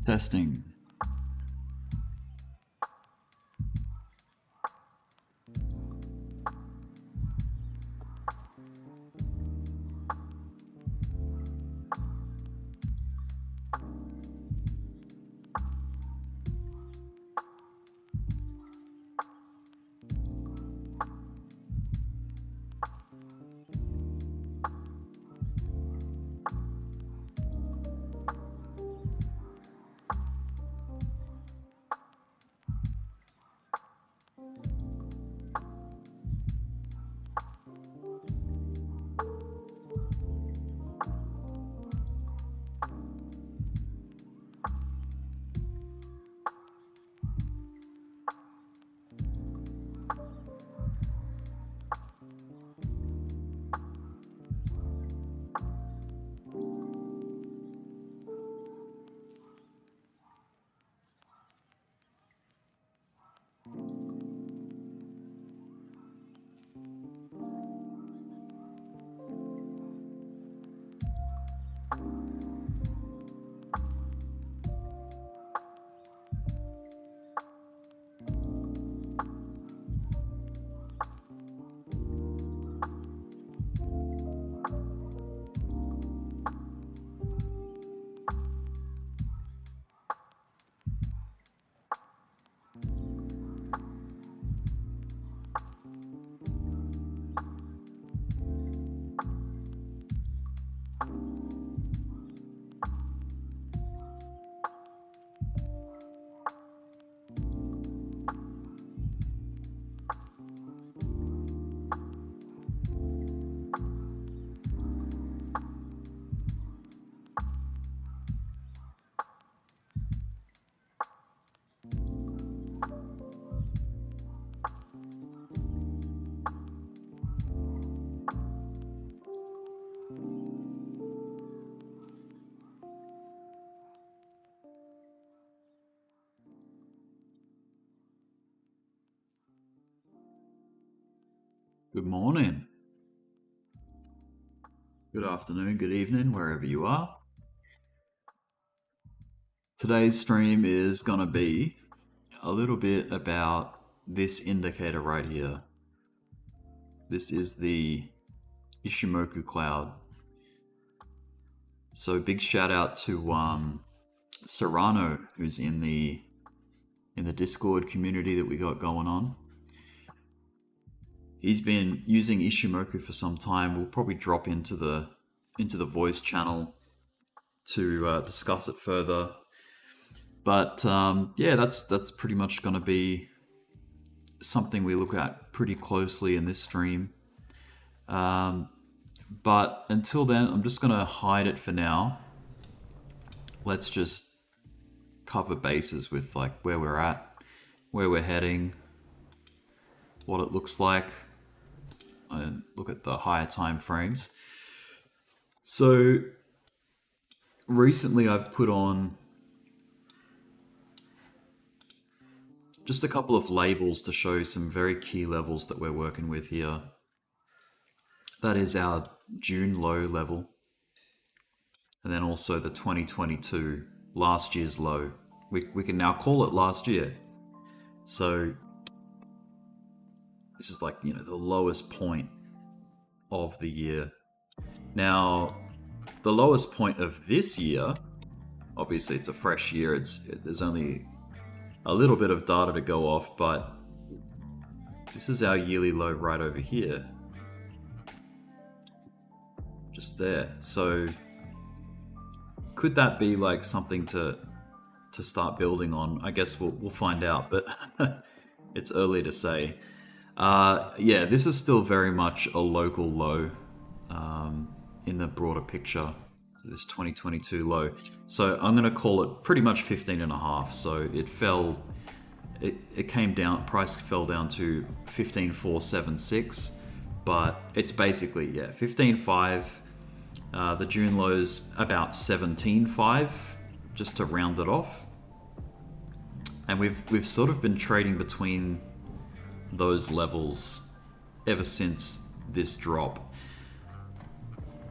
Testing. Good morning, good afternoon, good evening, wherever you are. Today's stream is going to be a little bit about this indicator right here. This is the Ichimoku cloud. So big shout out to Serrano, who's in the Discord community that we got going on. He's been using Ichimoku for some time. We'll probably drop into the voice channel to discuss it further. But yeah, that's pretty much going to be something we look at pretty closely in this stream. But until then, I'm just going to hide it for now. Let's just cover bases with like where we're at, where we're heading, what it looks like, and look at the higher time frames. So recently I've put on just a couple of labels to show some very key levels that we're working with here. That is our June low level, and then also the 2022, last year's low. We can now call it last year. So this is like, the lowest point of the year. Now, the lowest point of this year, obviously it's a fresh year, there's only a little bit of data to go off, but this is our yearly low right over here. Just there. So could that be like something to start building on? I guess we'll find out, but it's early to say. Yeah, this is still very much a local low in the broader picture, this 2022 low. So I'm going to call it pretty much 15.5. So it fell, it came down, price fell down to 15,476, but it's basically, yeah, 15.5. The June low's about 17.5, just to round it off. And we've sort of been trading between those levels ever since this drop.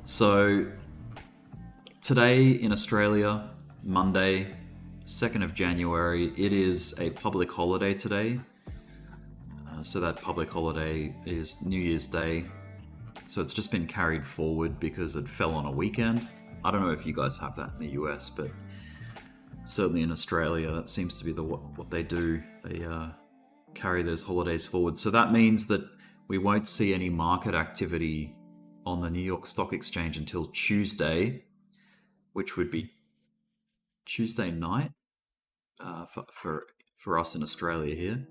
So today in Australia, Monday, 2nd of January. It is a public holiday today. So that public holiday is New Year's Day. So it's just been carried forward because it fell on a weekend. I don't know if you guys have that in the US, but certainly in Australia, that seems to be what they do. They carry those holidays forward. So that means that we won't see any market activity on the New York Stock Exchange until Tuesday, which would be Tuesday night for us in Australia here.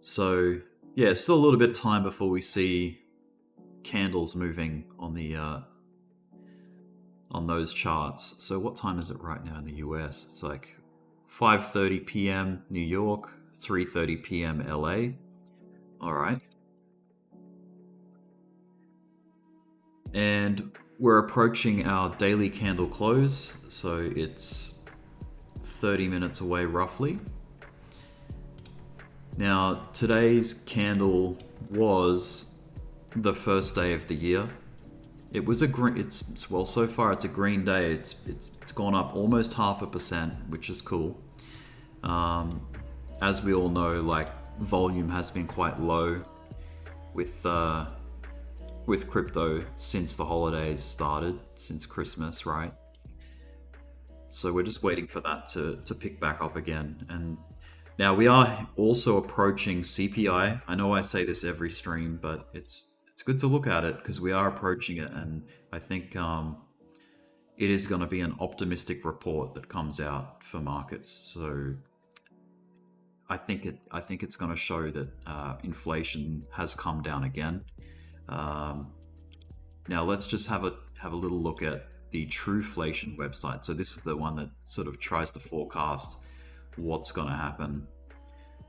So yeah, it's still a little bit of time before we see candles moving on the on those charts. So what time is it right now in the US? It's like 5:30 p.m. New York, 3:30 p.m. LA. All right. And we're approaching our daily candle close, so it's 30 minutes away roughly. Now, today's candle was the first day of the year. It was a green. Well, so far it's a green day. It's gone up almost 0.5%, which is cool. As we all know, like volume has been quite low with crypto since the holidays started, since Christmas, right? So we're just waiting for that to pick back up again. And now we are also approaching CPI. I know I say this every stream, but it's good to look at it because we are approaching it, and I think it is going to be an optimistic report that comes out for markets. So I think it's going to show that inflation has come down again. Now let's just have a little look at the Trueflation website. So this is the one that sort of tries to forecast what's going to happen.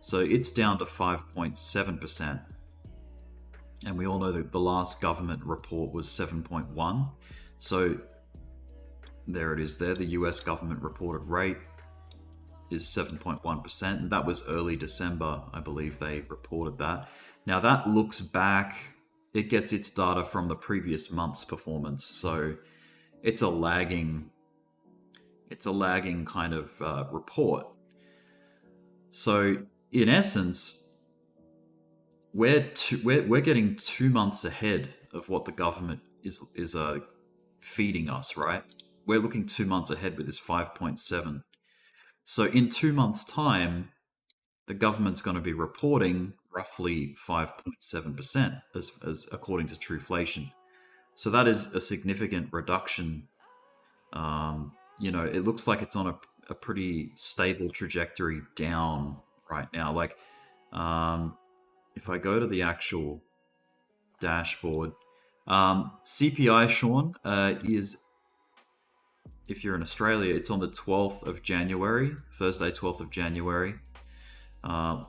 So it's down to 5.7%. And we all know that the last government report was 7.1. So there it is there. The US government reported rate is 7.1%. And that was early December, I believe they reported that. Now that looks back, it gets its data from the previous month's performance. So it's a lagging kind of report. So in essence, we're getting 2 months ahead of what the government is feeding us, right? We're looking 2 months ahead with this 5.7. So in 2 months' time, the government's going to be reporting roughly 5.7% as according to Trueflation. So that is a significant reduction. It looks like it's on a pretty stable trajectory down right now. Like, if I go to the actual dashboard, CPI, Sean, is, if you're in Australia, it's on the 12th of January, Thursday, 12th of January. I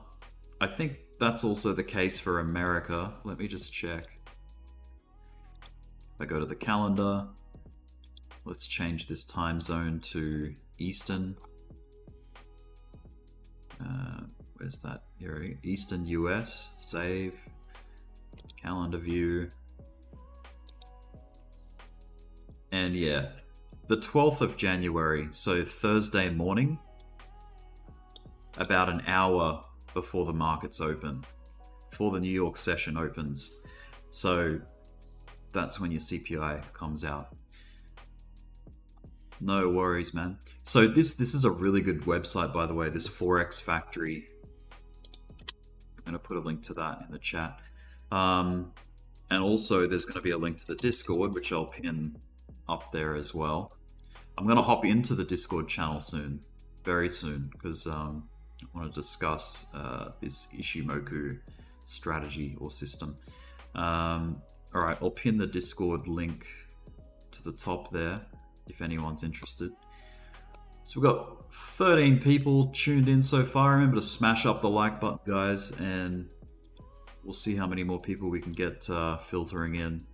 think that's also the case for America. Let me just check. If I go to the calendar, let's change this time zone to Eastern. Where's that? Here, Eastern US. Save. Calendar view. And yeah, the 12th of January, so Thursday morning, about an hour before the markets open, before the New York session opens. So that's when your CPI comes out. No worries, man. So this is a really good website, by the way, this Forex Factory. I'm going to put a link to that in the chat. And also there's going to be a link to the Discord, which I'll pin up there as well. I'm going to hop into the Discord channel soon, very soon, because I want to discuss this Ichimoku strategy or system. All right, I'll pin the Discord link to the top there if anyone's interested. So we've got 13 people tuned in so far. Remember to smash up the like button, guys, and we'll see how many more people we can get filtering in.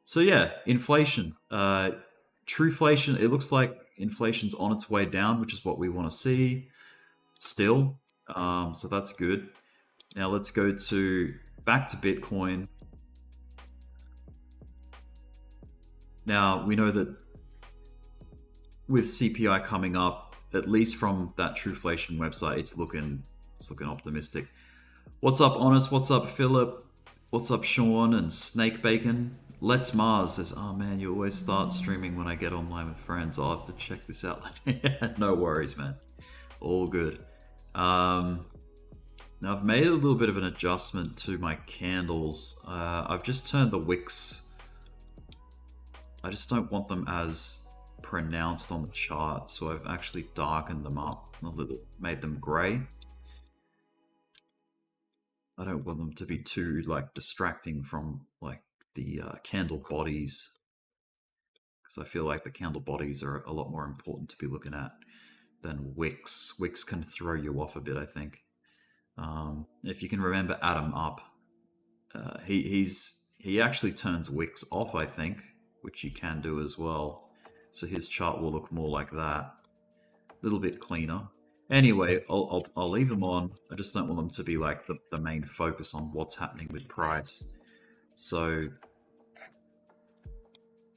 So yeah, inflation. Trueflation, it looks like inflation's on its way down, which is what we want to see still. So that's good. Now let's go back to Bitcoin. Now we know that with CPI coming up, at least from that Trueflation website, it's looking optimistic. What's up, Honest? What's up, Philip? What's up, Sean and Snake Bacon? Let's Mars says, oh man, you always start streaming when I get online with friends. I'll have to check this out. No worries, man. All good. Now I've made a little bit of an adjustment to my candles. I've just turned the wicks. I just don't want them as pronounced on the chart, so I've actually darkened them up a little, made them gray. I don't want them to be too like distracting from like the candle bodies, because I feel like the candle bodies are a lot more important to be looking at than wicks. Wicks can throw you off a bit, I think. If you can remember Adam Up, he actually turns wicks off, I think, which you can do as well. So his chart will look more like that, a little bit cleaner. Anyway, I'll leave them on. I just don't want them to be like the main focus on what's happening with price. So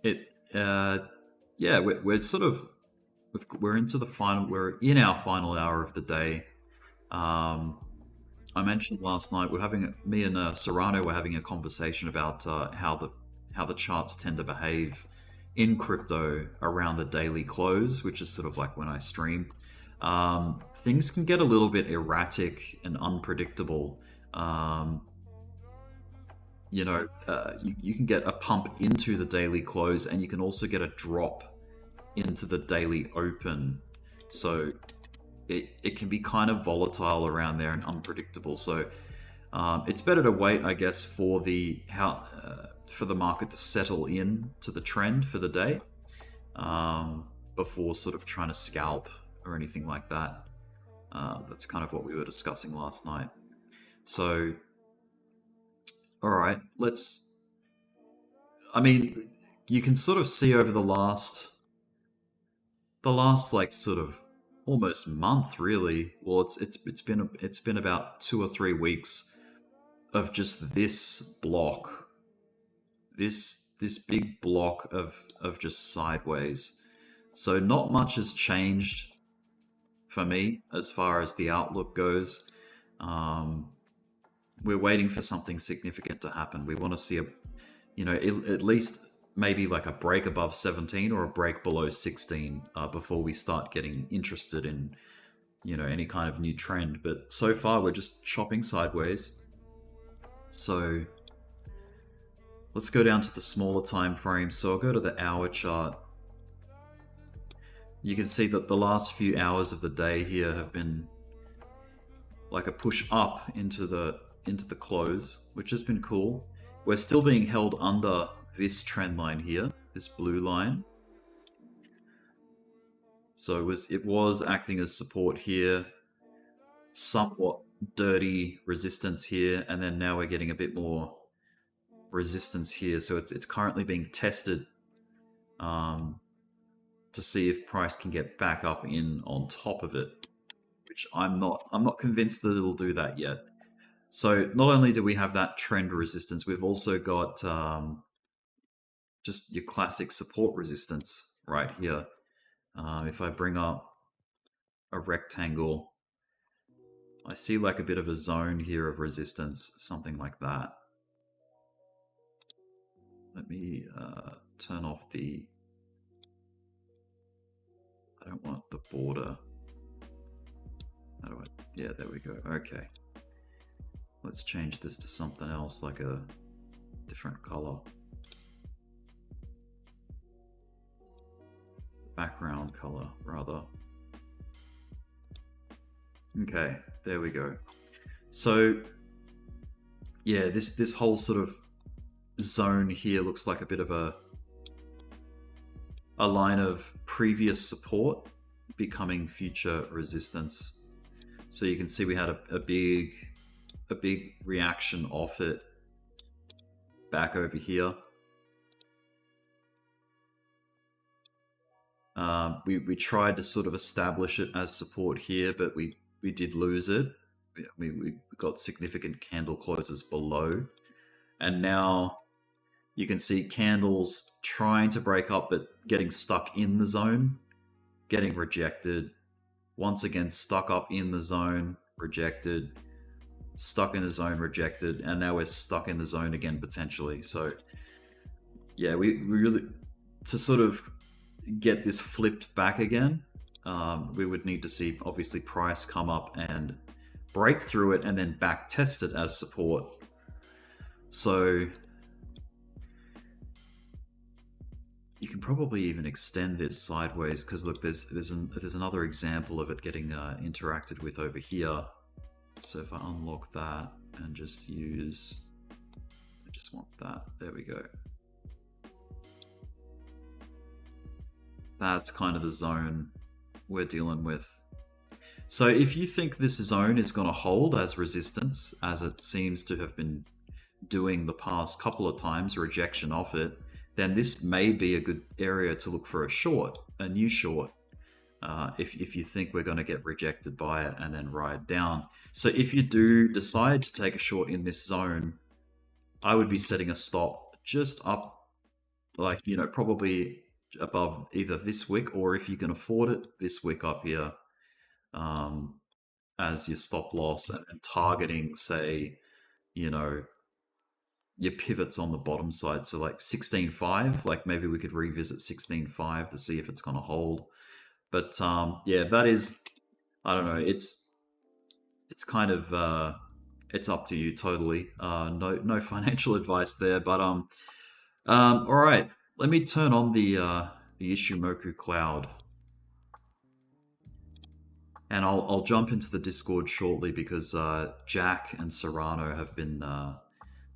yeah, we're sort of we're into the final. We're in our final hour of the day. I mentioned last night me and Serrano were having a conversation about how the charts tend to behave in crypto around the daily close, which is sort of like when I stream. Things can get a little bit erratic and unpredictable. You can get a pump into the daily close, and you can also get a drop into the daily open. So it can be kind of volatile around there and unpredictable. So it's better to wait, I guess, for the market to settle in to the trend for the day before sort of trying to scalp or anything like that. That's kind of what we were discussing last night. So, all right, you can sort of see over the last like sort of almost month, really. Well, it's been about 2 or 3 weeks of just this block, this big block of just sideways. So not much has changed for me as far as the outlook goes. We're waiting for something significant to happen. We want to see at least maybe like a break above 17 or a break below 16 before we start getting interested in any kind of new trend. But so far we're just chopping sideways. So let's go down to the smaller time frame. So I'll go to the hour chart. You can see that the last few hours of the day here have been like a push up into the close, which has been cool. We're still being held under this trend line here, this blue line. So it was acting as support here, somewhat dirty resistance here, and then now we're getting a bit more resistance here. So it's currently being tested to see if price can get back up in on top of it, which I'm not convinced that it'll do that yet. So not only do we have that trend resistance, we've also got just your classic support resistance right here. If I bring up a rectangle, I see like a bit of a zone here of resistance, something like that. Let me turn off I don't want the border. Yeah, there we go. Okay. Let's change this to something else, like a different color. Background color, rather. Okay, there we go. So, yeah, this whole sort of zone here looks like a bit of a line of previous support becoming future resistance. So you can see we had a big reaction off it back over here. We tried to sort of establish it as support here, but we did lose it. We got significant candle closes below, and now you can see candles trying to break up but getting stuck in the zone, getting rejected, once again stuck up in the zone, rejected, stuck in the zone, rejected, and now we're stuck in the zone again potentially. So yeah, we really, to sort of get this flipped back again, we would need to see obviously price come up and break through it and then back test it as support. So you can probably even extend this sideways, because look, there's another example of it getting interacted with over here. So if I unlock that and just use, I just want that, there we go. That's kind of the zone we're dealing with. So if you think this zone is going to hold as resistance, as it seems to have been doing the past couple of times, rejection off it, then this may be a good area to look for a short, a new short, if you think we're going to get rejected by it and then ride down. So if you do decide to take a short in this zone, I would be setting a stop just up, like, you know, probably above either this wick, or if you can afford it, this wick up here, as your stop loss, and targeting, say, you know, your pivots on the bottom side. So like 16.5, like maybe we could revisit 16.5 to see if it's going to hold. But yeah, that is, I don't know, it's kind of it's up to you totally. No financial advice there, but all right, let me turn on the Ichimoku cloud, and I'll jump into the Discord shortly, because Jack and Serrano have been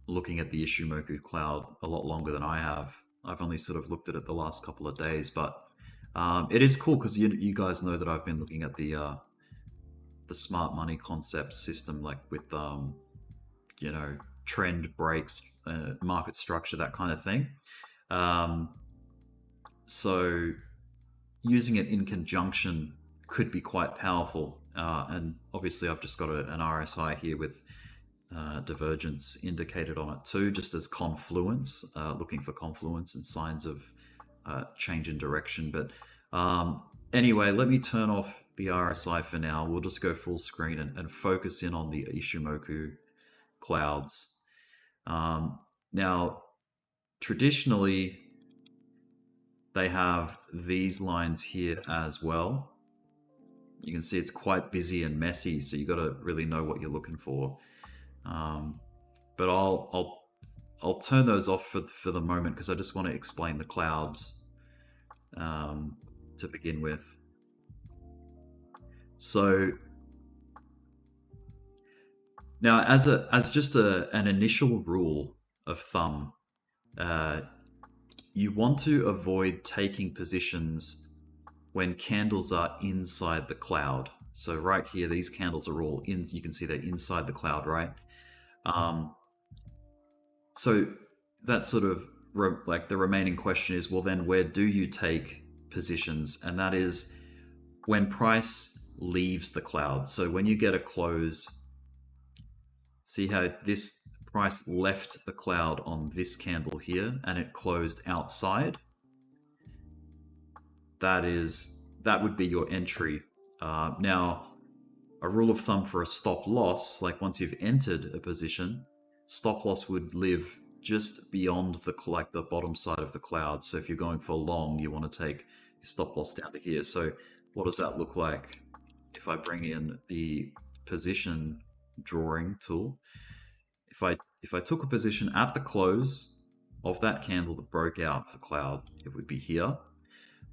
looking at the Ichimoku cloud a lot longer than I have. I've only sort of looked at it the last couple of days, but it is cool because you guys know that I've been looking at the smart money concept system, like with you know, trend breaks, market structure, that kind of thing. So using it in conjunction could be quite powerful. And obviously I've just got an RSI here with divergence indicated on it too, just as confluence, looking for confluence and signs of change in direction. But anyway, let me turn off the RSI for now. We'll just go full screen and focus in on the Ichimoku clouds. Now, traditionally, they have these lines here as well. You can see it's quite busy and messy, so you got to really know what you're looking for. But I'll turn those off for the moment, because I just want to explain the clouds to begin with. So now, as just an initial rule of thumb, you want to avoid taking positions when candles are inside the cloud. So right here, these candles are all in. You can see they're inside the cloud, right? So that sort of like the remaining question is, well, then where do you take positions? And that is when price leaves the cloud. So when you get a close, see how this price left the cloud on this candle here and it closed outside? That would be your entry. Now, a rule of thumb for a stop loss, like once you've entered a position, stop loss would live just beyond the bottom side of the cloud. So if you're going for long, you want to take your stop loss down to here. So what does that look like? If I bring in the position drawing tool, if I took a position at the close of that candle that broke out of the cloud, it would be here.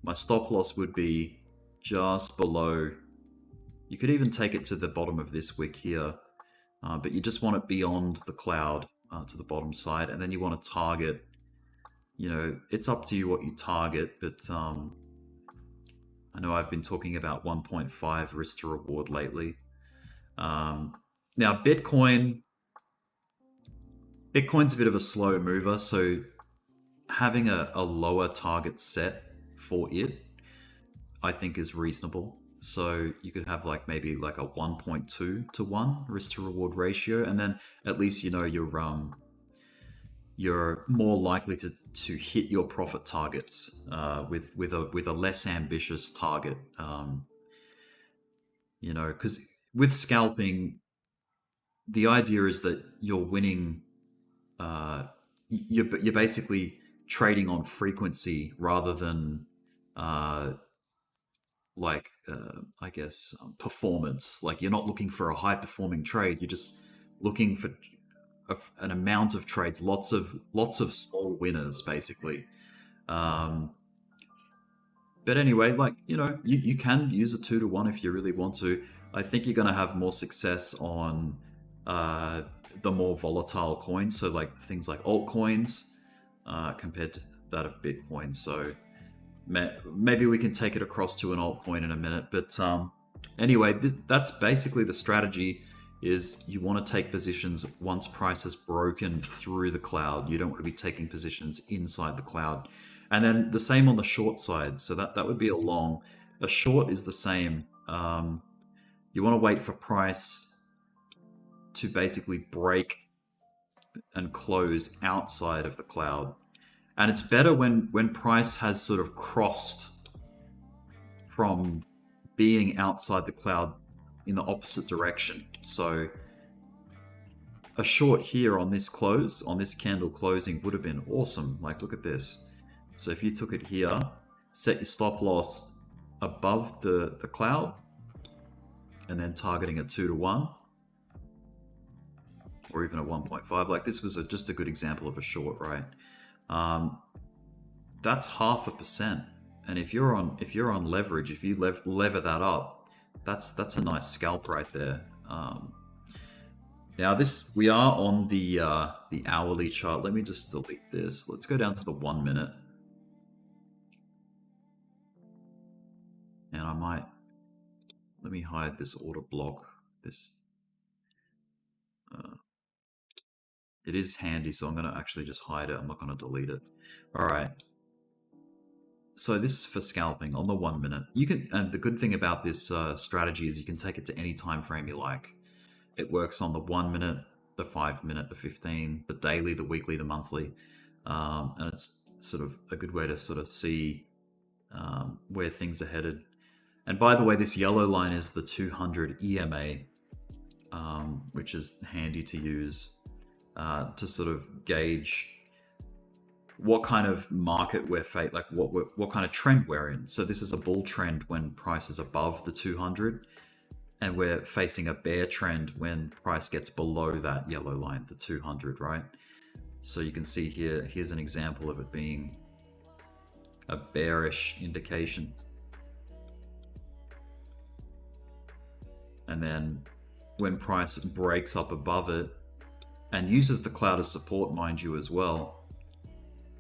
My stop loss would be just below. You could even take it to the bottom of this wick here, but you just want it beyond the cloud to the bottom side, and then you want to target, you know, it's up to you what you target, but I know I've been talking about 1.5 risk to reward lately. Now Bitcoin's a bit of a slow mover, so having a lower target set for it, I think, is reasonable. So you could have like maybe like a 1.2 to 1 risk to reward ratio, and then at least you know you're more likely to hit your profit targets with a less ambitious target. You know, because with scalping, the idea is that you're winning. You're basically trading on frequency rather than uh, I guess performance. Like you're not looking for a high performing trade. You're just looking for an amount of trades, lots of small winners, basically. Um, but anyway, like you can use a 2 to 1 if you really want to. I think you're going to have more success on uh, the more volatile coins, so like things like altcoins compared to that of Bitcoin. So maybe we can take it across to an altcoin in a minute. But anyway, that's basically the strategy. Is you want to take positions once price has broken through the cloud. You don't want to be taking positions inside the cloud. And then the same on the short side. So that would be a long. A short is the same. You want to wait for price to basically break and close outside of the cloud. And it's better when price has sort of crossed from being outside the cloud in the opposite direction. So a short here on this close, on this candle closing, would have been awesome. Like, look at this. So if you took it here, set your stop loss above the cloud, and then targeting a 2 to 1, or even a 1.5. Like this was just a good example of a short, right? That's 0.5%. And if you're on leverage, if you lever that up, that's a nice scalp right there. Now we are on the hourly chart. Let me just delete this. Let's go down to the 1 minute. And let me hide this order block. It is handy, so I'm going to actually just hide it. I'm not going to delete it. All right. So this is for scalping on the 1 minute. And the good thing about this strategy is you can take it to any time frame you like. It works on the 1 minute, the 5 minute, the 15, the daily, the weekly, the monthly, and it's sort of a good way to sort of see where things are headed. And by the way, this yellow line is the 200 EMA, which is handy to use to sort of gauge what kind of market we're like what kind of trend we're in. So this is a bull trend when price is above the 200, and we're facing a bear trend when price gets below that yellow line, the 200, right? So you can see here's an example of it being a bearish indication. And then when price breaks up above it and uses the cloud as support, mind you, as well,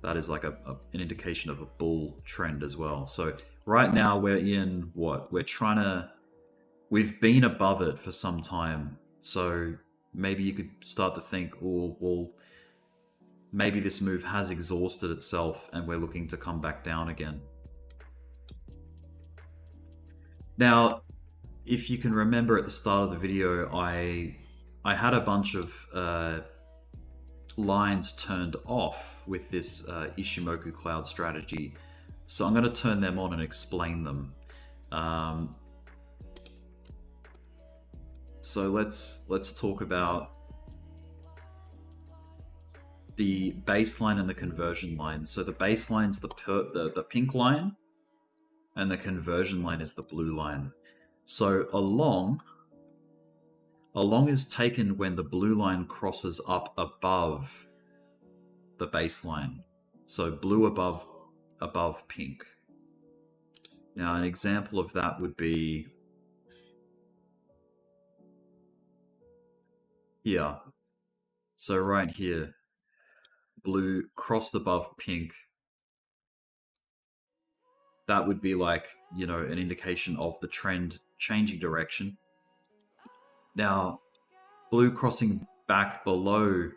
that is like an indication of a bull trend as well. So right now we're in what? We've been above it for some time. So maybe you could start to think, oh, well, maybe this move has exhausted itself and we're looking to come back down again. Now, if you can remember at the start of the video, I had a bunch of lines turned off with this Ichimoku cloud strategy. So I'm going to turn them on and explain them. So let's talk about the baseline and the conversion line. So the baseline's the pink line, and the conversion line is the blue line. So a long is taken when the blue line crosses up above the baseline. So blue above pink. Now an example of that would be here. So right here, blue crossed above pink. That would be like, an indication of the trend changing direction. Now, blue crossing back below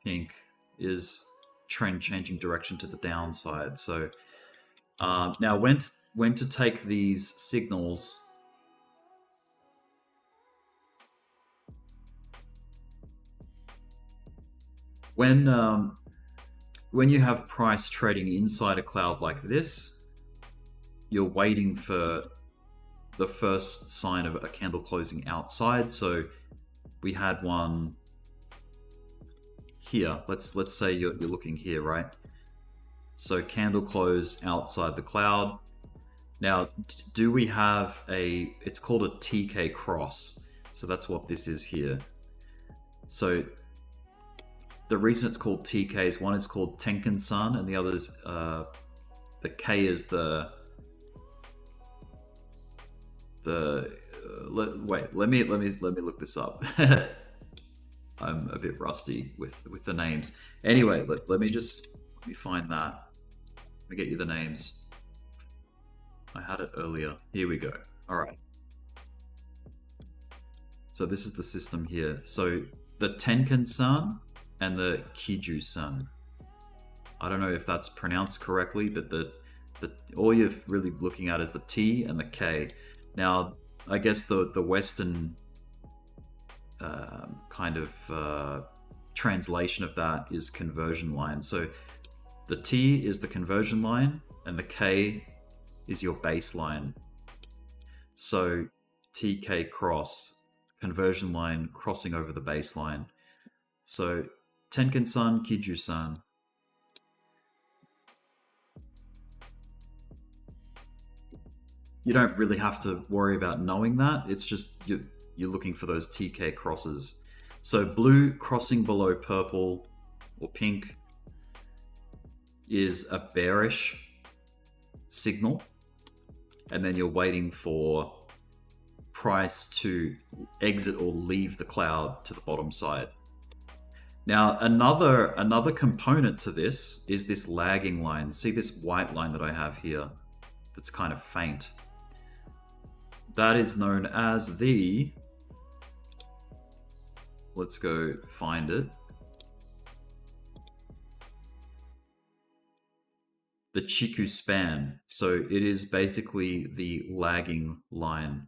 pink is trend changing direction to the downside. So now when to take these signals, when you have price trading inside a cloud like this, you're waiting for the first sign of a candle closing outside. So we had one here. Let's say you're looking here, right? So candle close outside the cloud. Now, do we have it's called a TK cross. So that's what this is here. So the reason it's called TK is one is called Tenkan-san, and the other is the K is wait. Let me look this up. I'm a bit rusty with the names. Anyway, let me find that. Let me get you the names. I had it earlier. Here we go. All right. So this is the system here. So the Tenkan-san and the Kiju-san. I don't know if that's pronounced correctly, but all you're really looking at is the T and the K. Now, I guess the Western kind of translation of that is conversion line. So the T is the conversion line and the K is your baseline. So TK cross, conversion line crossing over the baseline. So Tenkan-san, Kiju-san. You don't really have to worry about knowing that. It's just you're looking for those TK crosses. So blue crossing below purple or pink is a bearish signal, and then you're waiting for price to exit or leave the cloud to the bottom side. Now, another component to this is this lagging line. See this white line that I have here that's kind of faint? That is known as the, let's go find it, the Chiku span. So it is basically the lagging line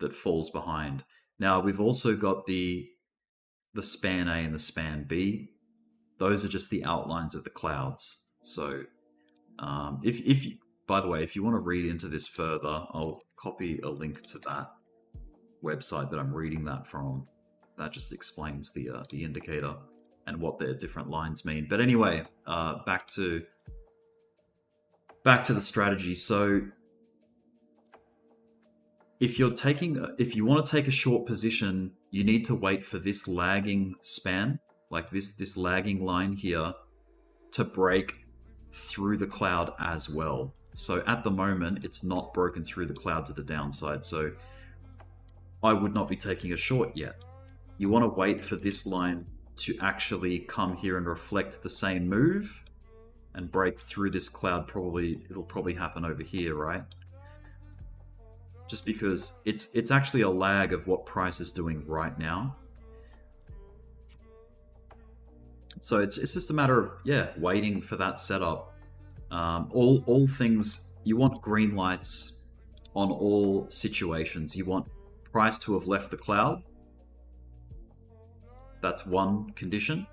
that falls behind. Now we've also got the span A and the span B. Those are just the outlines of the clouds. So if you, by the way, if you want to read into this further, I'll copy a link to that website that I'm reading that from. That just explains the indicator and what their different lines mean. But anyway, back to the strategy. So if you want to take a short position, you need to wait for this lagging span, like this lagging line here, to break through the cloud as well. So at the moment, it's not broken through the cloud to the downside. So I would not be taking a short yet. You want to wait for this line to actually come here and reflect the same move and break through this cloud. It'll probably happen over here, right? Just because it's actually a lag of what price is doing right now. So it's just a matter of waiting for that setup. All things, you want green lights on all situations. You want price to have left the cloud. That's one condition.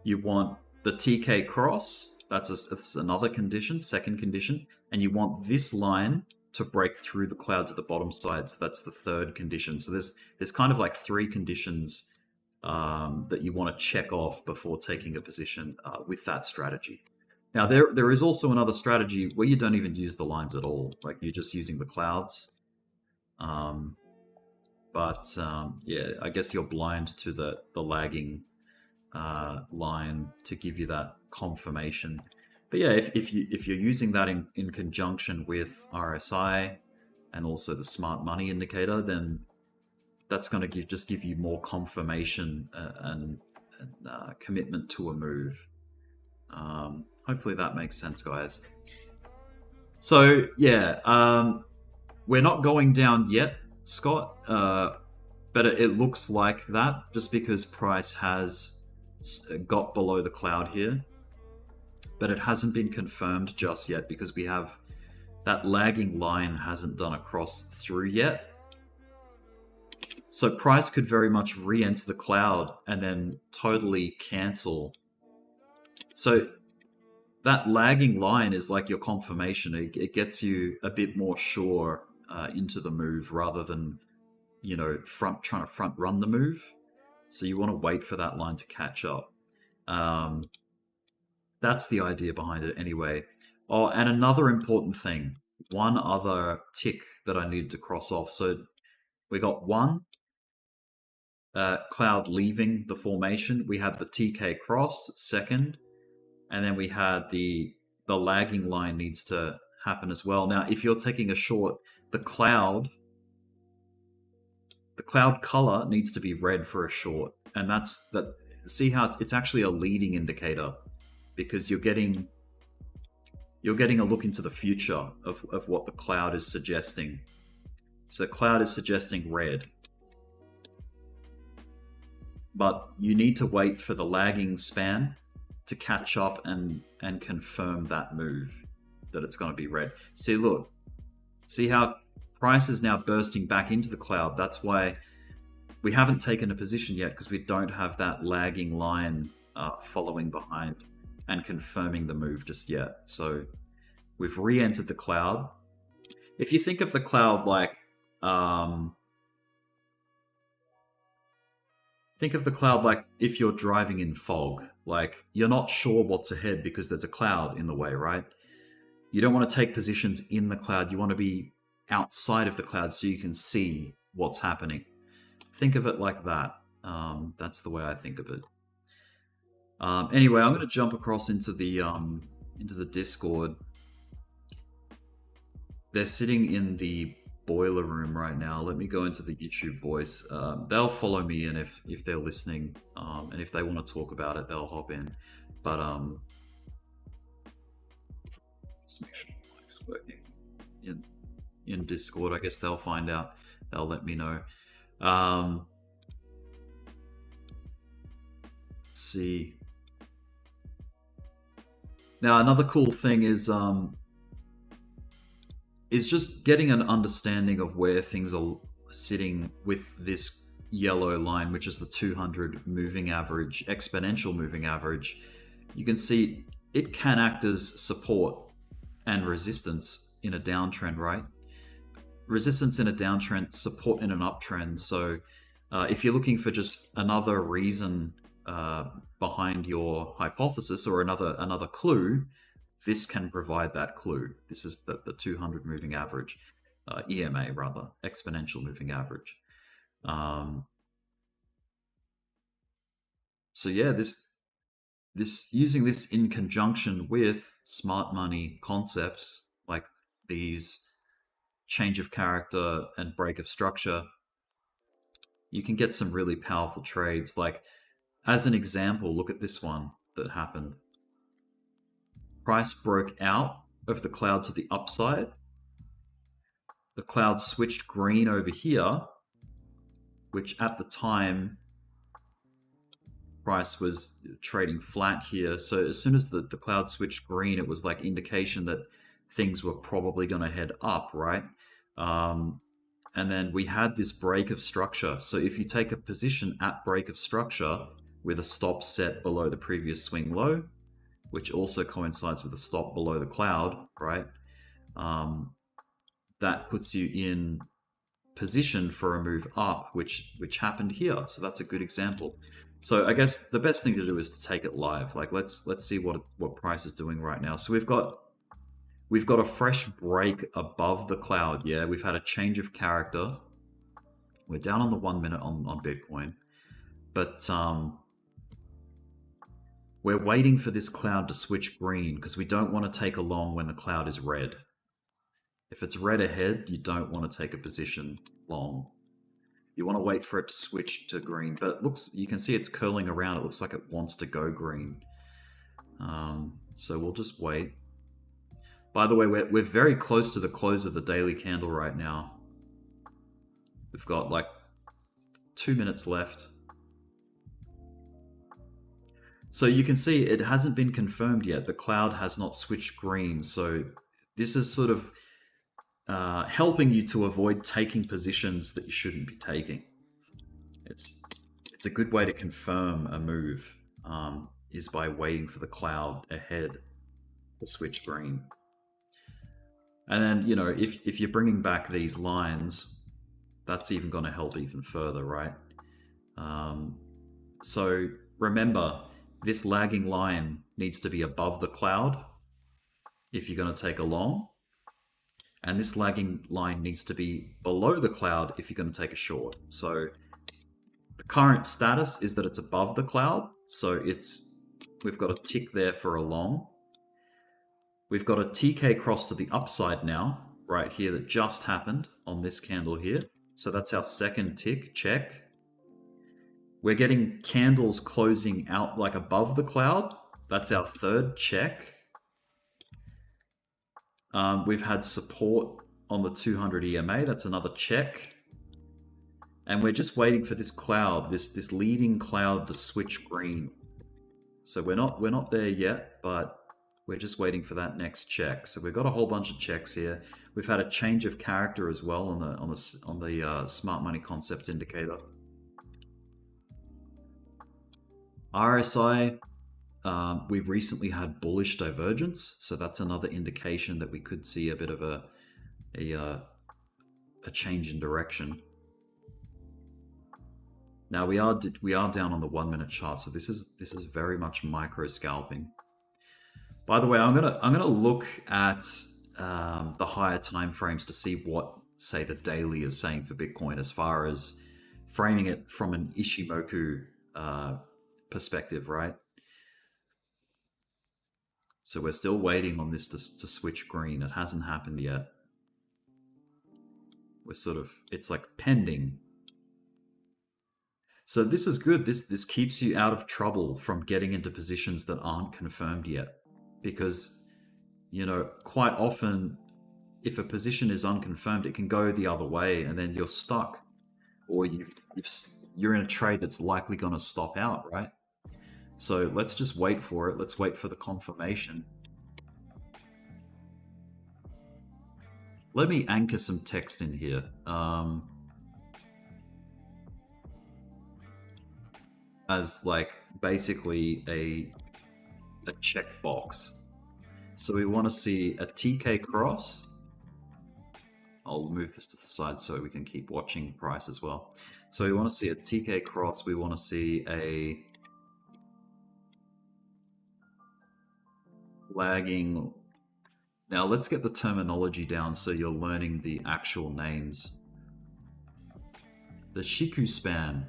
You want the TK cross. That's another condition, second condition. And you want this line to break through the cloud to the bottom side. So that's the third condition. So there's kind of like three conditions that you want to check off before taking a position with that strategy. Now, there is also another strategy where you don't even use the lines at all. Like you're just using the clouds. I guess you're blind to the lagging line to give you that confirmation. But yeah, if you're using that in conjunction with RSI and also the smart money indicator, then that's going to give you more confirmation and commitment to a move. Hopefully that makes sense, guys. So yeah, we're not going down yet, Scott, but it looks like that just because price has got below the cloud here, but it hasn't been confirmed just yet because we have that lagging line hasn't done a cross through yet. So price could very much re-enter the cloud and then totally cancel. So that lagging line is like your confirmation. It gets you a bit more sure into the move rather than, you know, trying to front run the move. So you want to wait for that line to catch up. That's the idea behind it anyway. Oh, and another important thing, one other tick that I needed to cross off. So we got one cloud leaving the formation. We had the TK cross second, and then we had the lagging line needs to happen as well. Now, if you're taking a short, the cloud color needs to be red for a short, and that's that. See how it's actually a leading indicator, because you're getting a look into the future of what the cloud is suggesting. So cloud is suggesting red, but you need to wait for the lagging span to catch up and confirm that move that it's going to be red. See, look, see how price is now bursting back into the cloud. That's why we haven't taken a position yet, because we don't have that lagging line following behind and confirming the move just yet. So we've re-entered the cloud. If you think of the cloud like if you're driving in fog, like you're not sure what's ahead because there's a cloud in the way, right? You don't want to take positions in the cloud. You want to be outside of the cloud so you can see what's happening. Think of it like that. That's the way I think of it. Anyway, I'm going to jump across into the Discord. They're sitting in the boiler room right now. Let me go into the YouTube voice. They'll follow me in if they're listening, and if they want to talk about it, they'll hop in. But just make sure the mic's working in Discord. I guess they'll find out. They'll let me know. Let's see. Now, another cool thing is just getting an understanding of where things are sitting with this yellow line, which is the 200 moving average, exponential moving average. You can see it can act as support and resistance in a downtrend, right? Resistance in a downtrend, support in an uptrend. So if you're looking for just another reason behind your hypothesis or another clue, this can provide that clue. This is the 200 moving average, EMA rather, exponential moving average. So yeah, this using this in conjunction with smart money concepts like these change of character and break of structure, you can get some really powerful trades. Like, as an example, look at this one that happened. Price broke out of the cloud to the upside. The cloud switched green over here, which at the time price was trading flat here. So as soon as the cloud switched green, it was like indication that things were probably going to head up, right? And then we had this break of structure. So if you take a position at break of structure with a stop set below the previous swing low, which also coincides with a stop below the cloud, right? That puts you in position for a move up, which happened here. So that's a good example. So I guess the best thing to do is to take it live. Like let's see what price is doing right now. So we've got a fresh break above the cloud. Yeah, we've had a change of character. We're down on the 1 minute on Bitcoin, but we're waiting for this cloud to switch green because we don't want to take a long when the cloud is red. If it's red ahead, you don't want to take a position long. You want to wait for it to switch to green, but it looks, you can see it's curling around. It looks like it wants to go green. So we'll just wait. By the way, we're very close to the close of the daily candle right now. We've got like 2 minutes left. So you can see it hasn't been confirmed yet. The cloud has not switched green. So this is sort of helping you to avoid taking positions that you shouldn't be taking. It's a good way to confirm a move, is by waiting for the cloud ahead to switch green. And then, you know, if you're bringing back these lines, that's even going to help even further, right? So remember, this lagging line needs to be above the cloud if you're going to take a long. And this lagging line needs to be below the cloud if you're going to take a short. So the current status is that it's above the cloud. So we've got a tick there for a long. We've got a TK cross to the upside now, right here, that just happened on this candle here. So that's our second tick, check. We're getting candles closing out like above the cloud. That's our third check. We've had support on the 200 EMA. That's another check. And we're just waiting for this cloud, this leading cloud, to switch green. So we're not there yet, but we're just waiting for that next check. So we've got a whole bunch of checks here. We've had a change of character as well on the smart money concepts indicator. RSI, we've recently had bullish divergence, so that's another indication that we could see a bit of a change in direction. Now we are down on the 1 minute chart, so this is very much micro scalping. By the way, I'm gonna look at the higher time frames to see what, say, the daily is saying for Bitcoin as far as framing it from an Ichimoku perspective, right? So we're still waiting on this to switch green. It hasn't happened yet. It's like pending. So this is good. This keeps you out of trouble from getting into positions that aren't confirmed yet. Because, you know, quite often, if a position is unconfirmed, it can go the other way and then you're stuck. Or you're in a trade that's likely going to stop out, right? So let's just wait for it. Let's wait for the confirmation. Let me anchor some text in here. As like basically a checkbox. So we want to see a TK cross. I'll move this to the side so we can keep watching price as well. So we want to see a TK cross. We want to see a lagging. Now let's get the terminology down so you're learning the actual names. The Chiku span.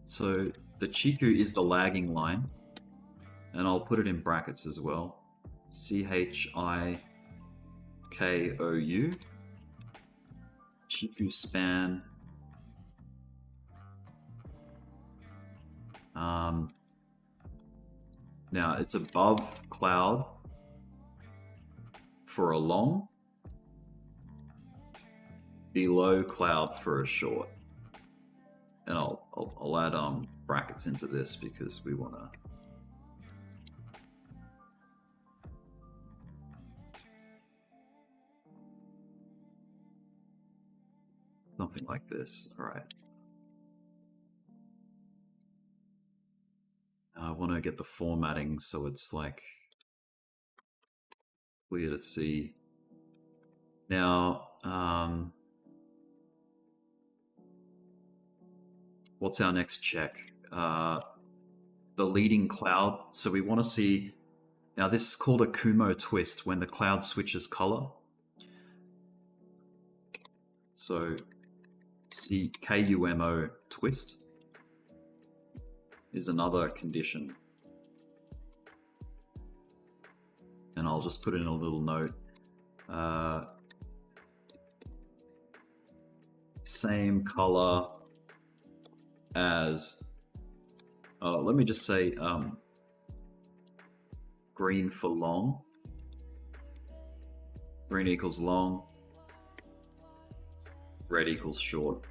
So the Chiku is the lagging line, and I'll put it in brackets as well. CHIKOU. Chiku span. Now it's above cloud for a long, below cloud for a short. And I'll add brackets into this because we want to. Something like this. All right. I want to get the formatting so it's like clear to see. Now, what's our next check? The leading cloud. So we want to see. Now this is called a Kumo twist, when the cloud switches color. So KUMO twist is another condition. And I'll just put in a little note. Same color as, let me just say green for long. Green equals long. Red equals short.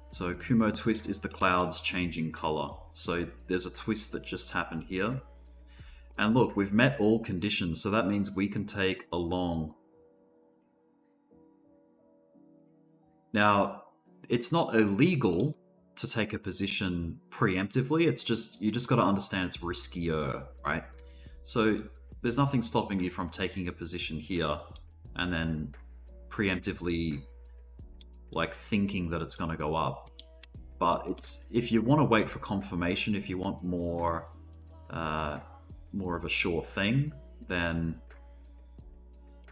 So Kumo twist is the clouds changing color. So there's a twist that just happened here. And look, we've met all conditions, so that means we can take a long. Now, it's not illegal to take a position preemptively. It's just, you just got to understand it's riskier, right? So there's nothing stopping you from taking a position here and then preemptively like thinking that it's going to go up. But it's, if you want to wait for confirmation, if you want more of a sure thing, then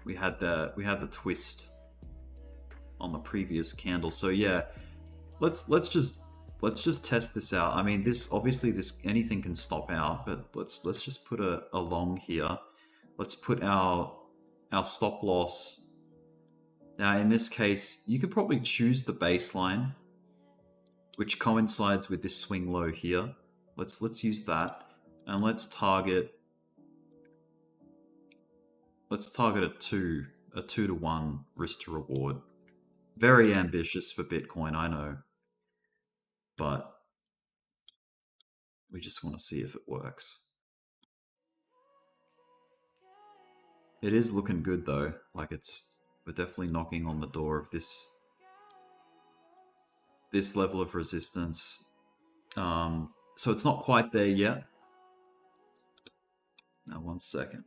we had the twist on the previous candle. So yeah, let's just test this out. I mean, this obviously, this anything can stop out, but let's just put a long here. Let's put our stop loss. Now in this case, you could probably choose the baseline, which coincides with this swing low here. Let's use that, and let's target a 2 to 1 risk to reward. Very ambitious for Bitcoin, I know, but we just want to see if it works. It is looking good though. Like, we're definitely knocking on the door of this level of resistance. So it's not quite there yet. Now, 1 second.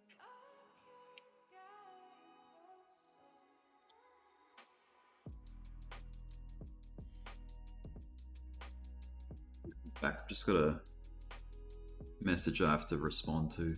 Back, just got a message I have to respond to.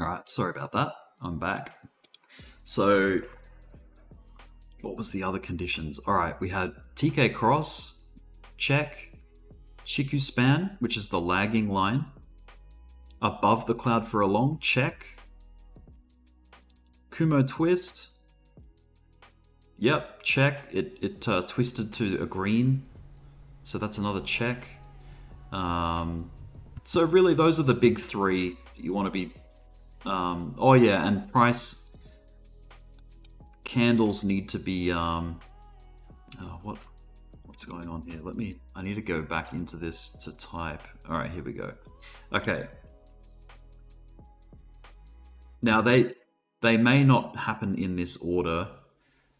All right, sorry about that. I'm back. So what was the other conditions? All right, we had TK cross, check, Shiku span, which is the lagging line, above the cloud for a long, check, Kumo twist, yep, check. It twisted to a green, so that's another check. So really, those are the big three you want to be. Oh yeah, and price candles need to be. What's going on here? I need to go back into this to type. All right, here we go. Okay. Now they may not happen in this order.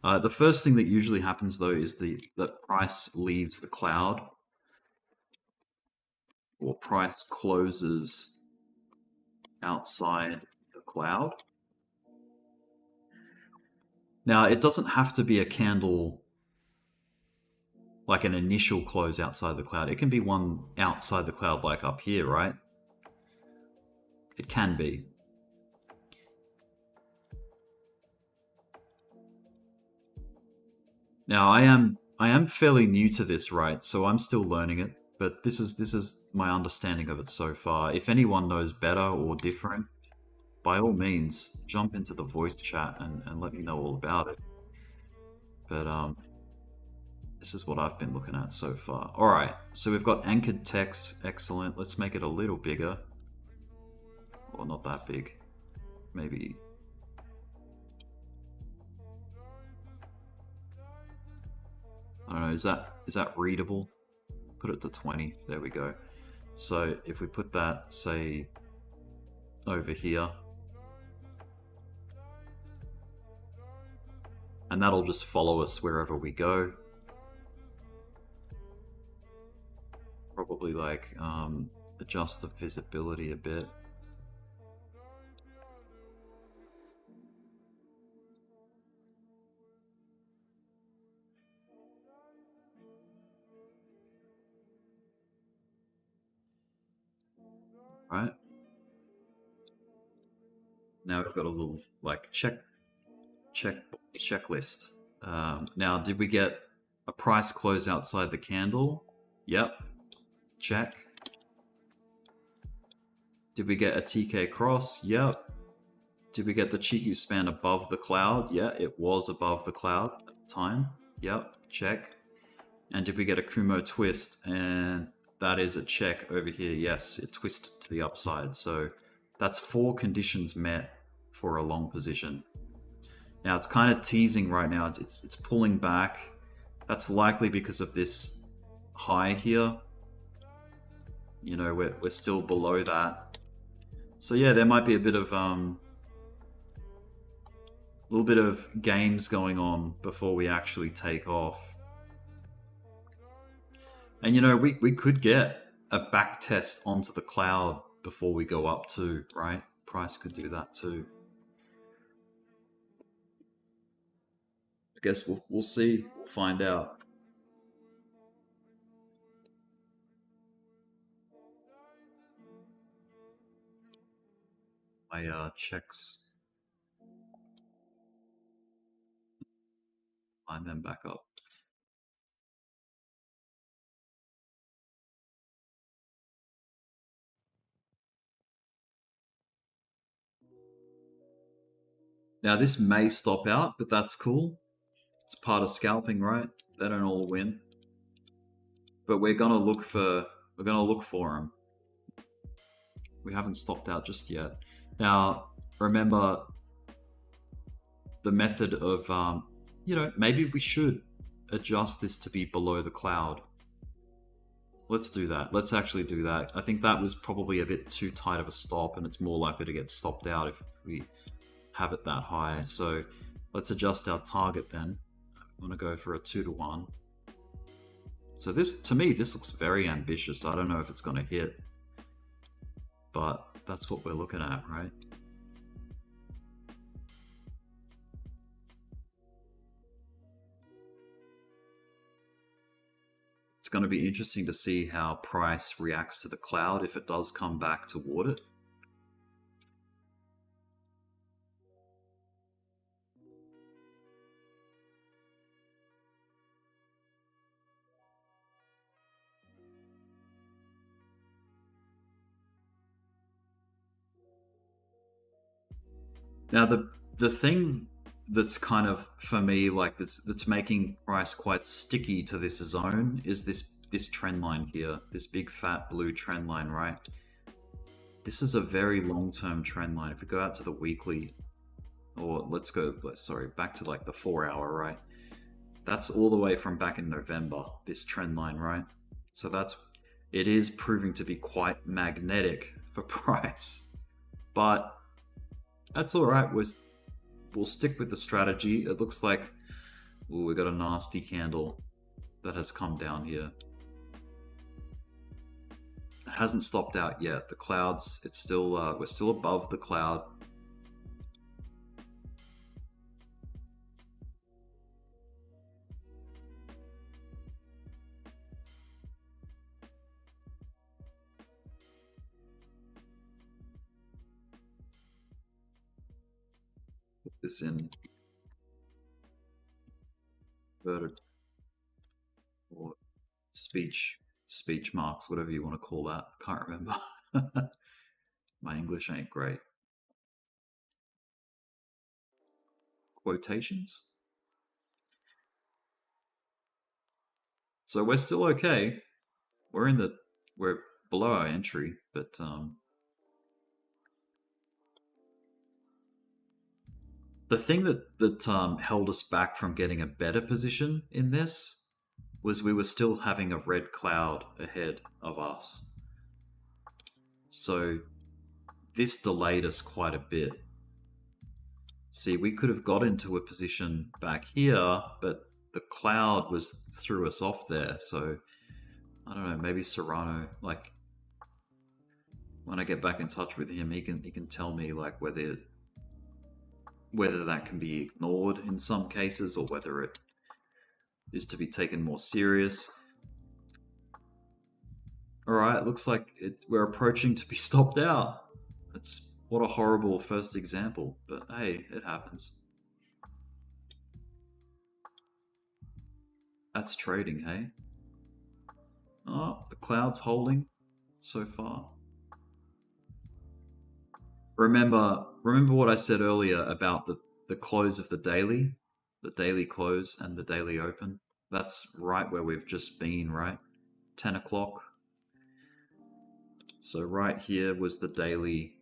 The first thing that usually happens though is that price leaves the cloud, or price closes outside the cloud. Now it doesn't have to be a candle like an initial close outside the cloud. It can be one outside the cloud, like up here, right? It can be. Now I am fairly new to this, right? So I'm still learning it, but this is my understanding of it so far. If anyone knows better or different, by all means, jump into the voice chat and let me know all about it. But this is what I've been looking at so far. All right, so we've got anchored text. Excellent. Let's make it a little bigger. Or not that big. Maybe. I don't know, is that readable? Put it to 20. There we go. So if we put that, say, over here. And that'll just follow us wherever we go. Probably like adjust the visibility a bit. Right. Now we've got a little like checklist. Now, did we get a price close outside the candle? Yep. Check. Did we get a TK cross? Yep. Did we get the Chiku span above the cloud? Yeah, it was above the cloud at the time. Yep. Check. And did we get a Kumo twist? And that is a check over here. Yes, it twisted to the upside. So that's 4 conditions met for a long position. Now it's kind of teasing right now. It's pulling back. That's likely because of this high here. You know, we're still below that. So yeah, there might be a bit of little bit of games going on before we actually take off. And you know, we could get a back test onto the cloud before we go up too, right? Price could do that too. I guess we'll see. We'll find out. My checks. Line them back up. Now this may stop out, but that's cool. It's part of scalping, right? They don't all win. But we're gonna look for them. We haven't stopped out just yet. Now remember the method of you know, maybe we should adjust this to be below the cloud. Let's do that. Let's actually do that. I think that was probably a bit too tight of a stop, and it's more likely to get stopped out if we have it that high. So let's adjust our target then. I'm gonna go for a 2-to-1. So this, to me, this looks very ambitious. I don't know if it's gonna hit, but that's what we're looking at, right? It's going to be interesting to see how price reacts to the cloud if it does come back toward it. Now the thing that's kind of, for me, like that's making price quite sticky to this zone is this trend line here, this big fat blue trend line, right? This is a very long-term trend line. If we go out to the weekly, or let's go, sorry, back to like the 4-hour, right? That's all the way from back in November, this trend line, right? So it is proving to be quite magnetic for price, but that's all right. We'll stick with the strategy. It looks like, ooh, we got a nasty candle that has come down here. It hasn't stopped out yet. The clouds, it's still we're still above the cloud. Put this in inverted or speech marks, whatever you want to call that. Can't remember. My English ain't great. Quotations. So we're still okay. We're below our entry, but the thing that held us back from getting a better position in this was we were still having a red cloud ahead of us. So this delayed us quite a bit. See, we could have got into a position back here, but the cloud threw us off there. So I don't know, maybe Serrano, like when I get back in touch with him, he can tell me like whether that can be ignored in some cases or whether it is to be taken more serious. All right, looks like we're approaching to be stopped out. What a horrible first example, but hey, it happens. That's trading, hey? Oh, the cloud's holding so far. Remember what I said earlier about the close of the daily close and the daily open? That's right where we've just been, right? 10 o'clock. So right here was the daily.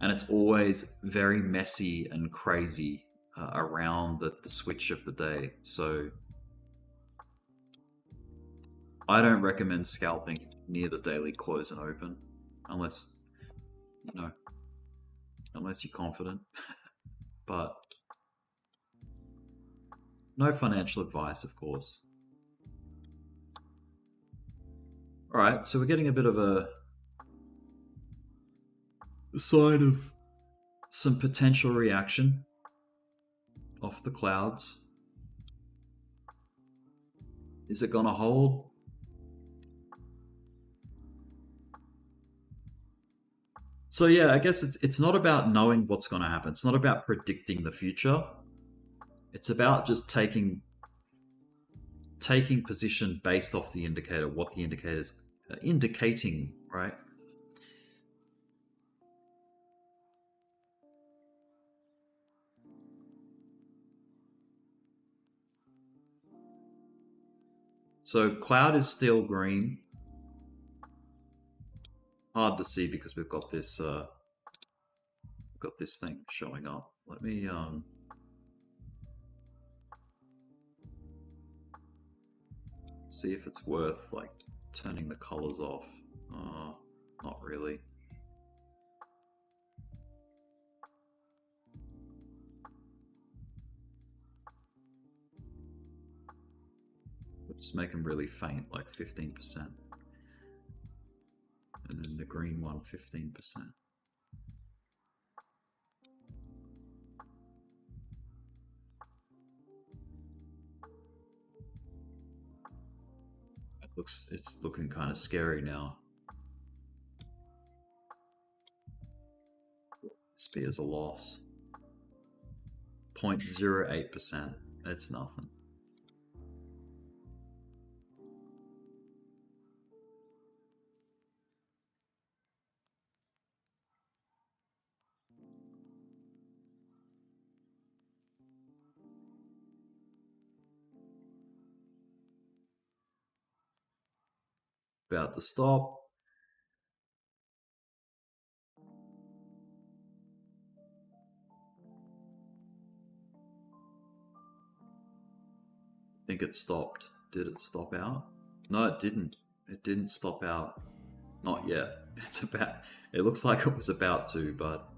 And it's always very messy and crazy around the switch of the day. So I don't recommend scalping near the daily close and open unless you're confident. But no financial advice, of course. All right, so we're getting a bit of a sign of some potential reaction off the clouds. Is it going to hold? So yeah, I guess it's not about knowing what's going to happen. It's not about predicting the future. It's about just taking position based off the indicator, what the indicator's indicating, right? So cloud is still green. Hard to see because we've got this thing showing up. Let me see if it's worth like turning the colors off. Not really. We'll just make them really faint, like 15%. And then the green one, 15%. It's looking kind of scary now. SP is a loss. 0.08%. That's nothing. About to stop. I think it stopped. Did it stop out? No, it didn't. It didn't stop out. Not yet. It looks like it was about to, but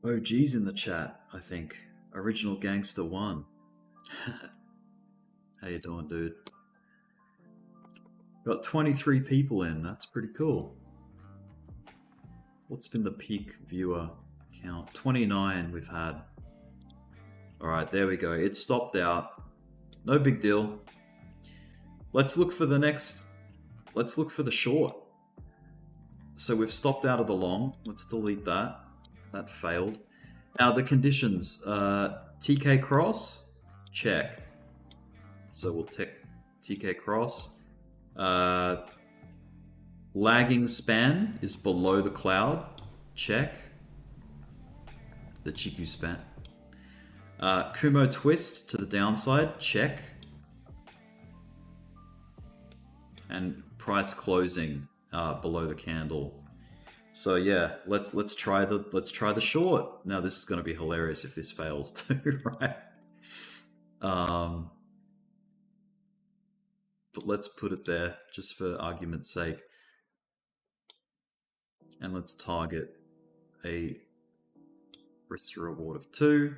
OG's in the chat, I think. Original Gangster 1. How you doing, dude? Got 23 people in. That's pretty cool. What's been the peak viewer count? 29 we've had. All right, there we go. It stopped out. No big deal. Let's look for the next. Let's look for the short. So we've stopped out of the long. Let's delete that. That failed. Now the conditions. TK cross, check. So we'll tick TK cross. Lagging span is below the cloud, check. The Chiku span. Kumo twist to the downside, check. And price closing below the candle. So yeah, let's try the short. Now this is going to be hilarious if this fails too, right? But let's put it there just for argument's sake, and let's target a risk to reward of 2,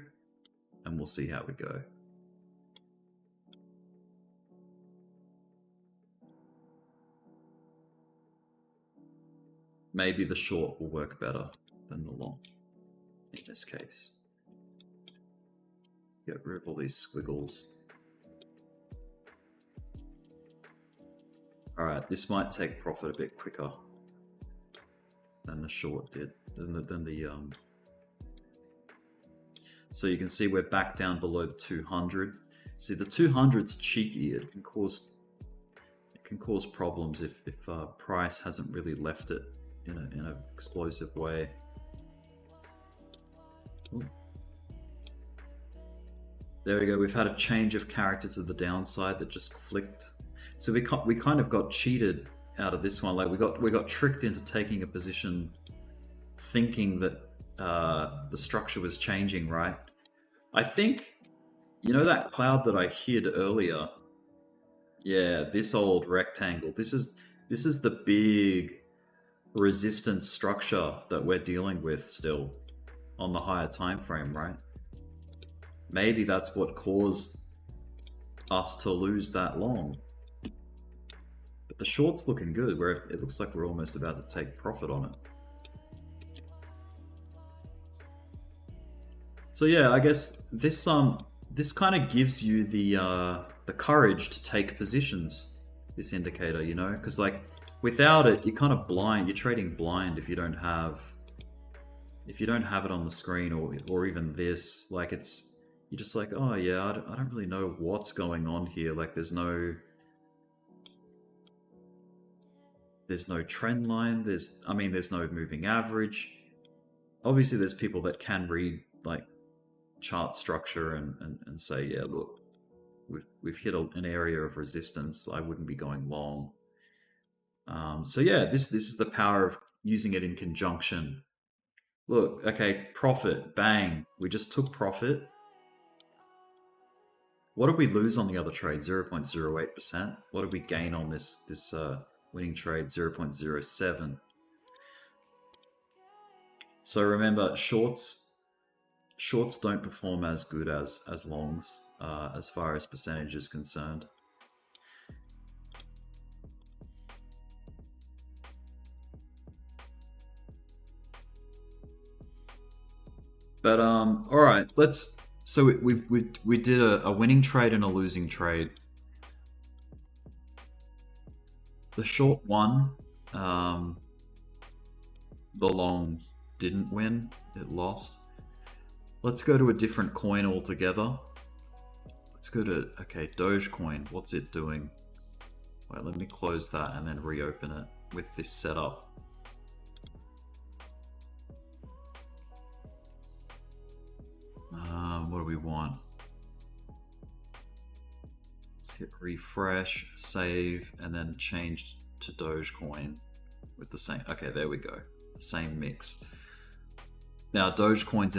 and we'll see how we go. Maybe the short will work better than the long in this case. Get rid of all these squiggles. All right, this might take profit a bit quicker than the short did, So you can see we're back down below the 200. See, the 200's cheeky. It can cause problems if price hasn't really left it in an explosive way. Ooh. There we go. We've had a change of character to the downside that just flicked. So we kind of got cheated out of this one. Like we got tricked into taking a position, thinking that the structure was changing, right? I think, you know, that cloud that I hid earlier. Yeah, this old rectangle. This is the big resistance structure that we're dealing with still on the higher time frame, right? Maybe that's what caused us to lose that long. But the short's looking good, where it looks like we're almost about to take profit on it. So yeah, I guess this kind of gives you the courage to take positions. This indicator, you know, because like without it, you're kind of blind. You're trading blind if you don't have it on the screen or even this. Like you're just like, oh yeah, I don't really know what's going on here. Like there's no trend line. There's no moving average. Obviously, there's people that can read like chart structure and say, yeah, look, we've hit an area of resistance. I wouldn't be going long. So yeah, this is the power of using it in conjunction. Look, okay, profit, bang. We just took profit. What did we lose on the other trade? 0.08%. What did we gain on this winning trade? 0.07. So remember, shorts don't perform as good as longs as far as percentage is concerned. But all right, so we did a winning trade and a losing trade. The short won. The long didn't win. It lost. Let's go to a different coin altogether. Let's go to, okay, Dogecoin. What's it doing? Wait, let me close that and then reopen it with this setup. What do we want? Let's hit refresh, save, and then change to Dogecoin with the same. Okay, there we go. Same mix. Now Dogecoin's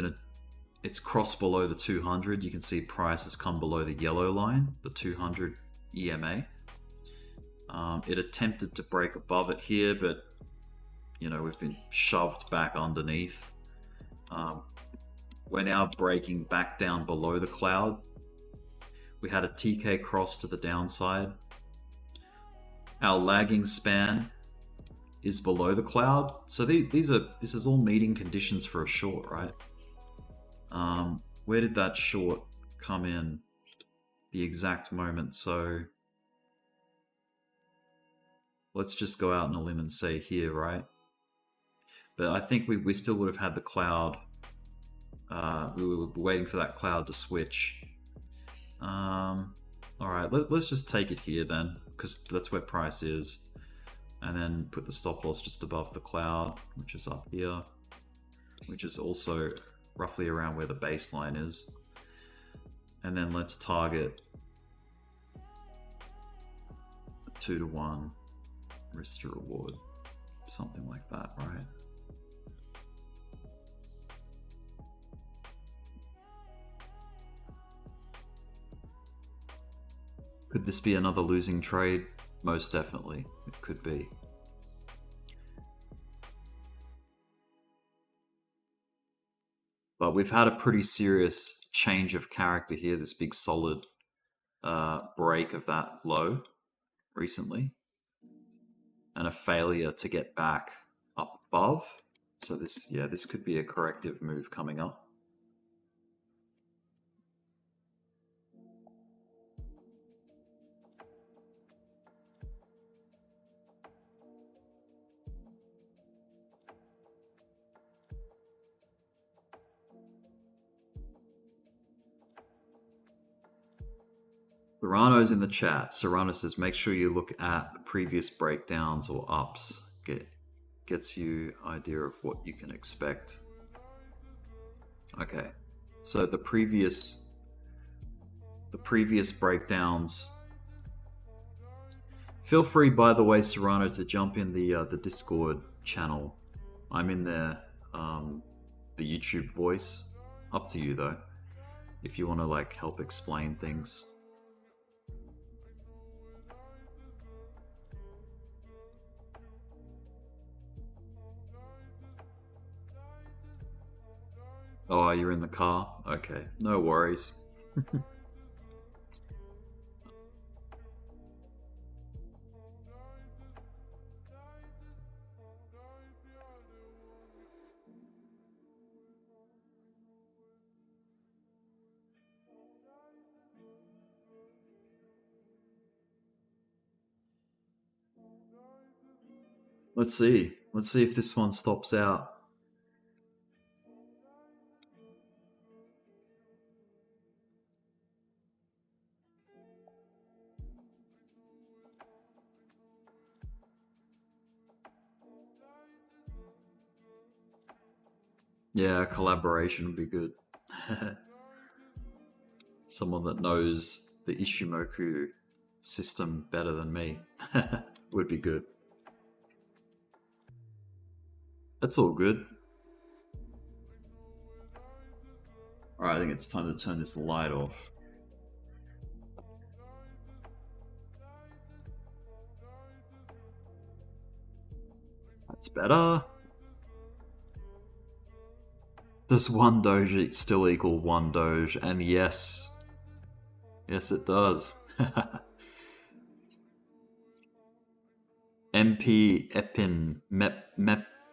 it's crossed below the 200. You can see price has come below the yellow line, the 200 EMA. It attempted to break above it here, but you know, we've been shoved back underneath. We're now breaking back down below the cloud. We had a TK cross to the downside. Our lagging span is below the cloud. So this is all meeting conditions for a short, right? Where did that short come in? The exact moment. So let's just go out on a limb and say here, right? But I think we still would have had the cloud. We were waiting for that cloud to switch. All right, let's just take it here then, because that's where price is, and then put the stop loss just above the cloud, which is up here, which is also roughly around where the baseline is. And then let's target 2-to-1 risk to reward, something like that, right? Could this be another losing trade? Most definitely, it could be. But we've had a pretty serious change of character here, this big solid break of that low recently, and a failure to get back up above. So this, yeah, this could be a corrective move coming up. Serrano's in the chat. Serrano says, make sure you look at the previous breakdowns or ups. Gets you idea of what you can expect. Okay, so the previous breakdowns. Feel free, by the way, Serrano, to jump in the Discord channel. I'm in there. The YouTube voice. Up to you though. If you want to like help explain things. Oh, you're in the car? Okay, no worries. Let's see. Let's see if this one stops out. Yeah, collaboration would be good. Someone that knows the Ichimoku system better than me would be good. That's all good. Alright, I think it's time to turn this light off. That's better. Does one Doge still equal one Doge? And yes. Yes, it does. MP Epin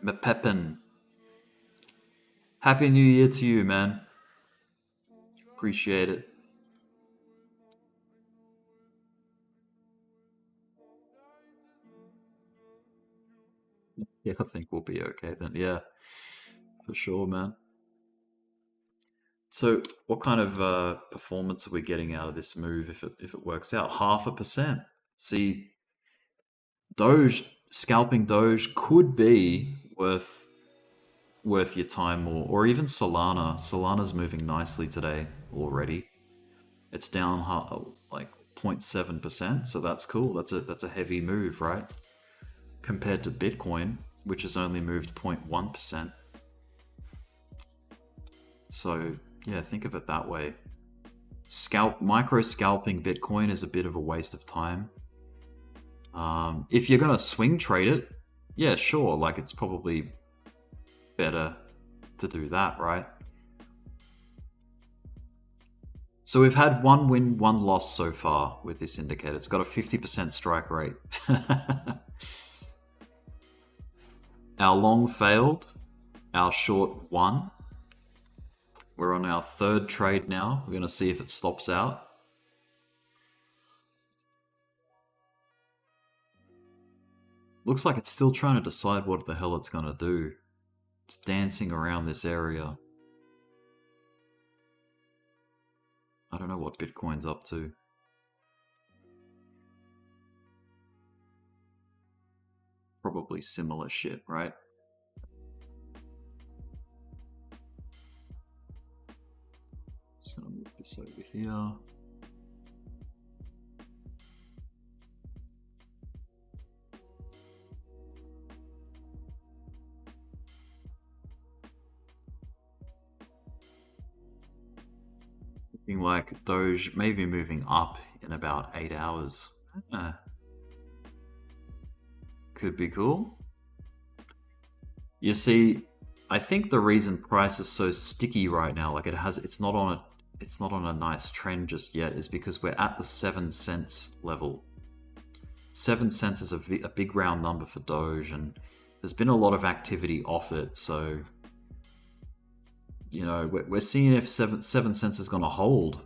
Mepepin. Happy New Year to you, man. Appreciate it. Yeah, I think we'll be okay then. Yeah, for sure, man. So, what kind of performance are we getting out of this move if it works out? 0.5%. See, Doge scalping Doge could be worth your time more, or even Solana. Solana's moving nicely today already. It's down like 0.7%, so that's cool. That's a heavy move, right? Compared to Bitcoin, which has only moved 0.1%. So yeah, think of it that way. Micro scalping Bitcoin is a bit of a waste of time. If you're gonna swing trade it, yeah, sure. Like it's probably better to do that, right? So we've had one win, one loss so far with this indicator. It's got a 50% strike rate. Our long failed, our short won. We're on our third trade now. We're going to see if it stops out. Looks like it's still trying to decide what the hell it's going to do. It's dancing around this area. I don't know what Bitcoin's up to. Probably similar shit, right? Just gonna move this over here. Looking like Doge may be moving up in about 8 hours. Could be cool. You see, I think the reason price is so sticky right now, like it's not on a nice trend just yet, is because we're at the 7 cents level. 7 cents is a big round number for Doge, and there's been a lot of activity off it. So, you know, we're seeing if 7 cents is going to hold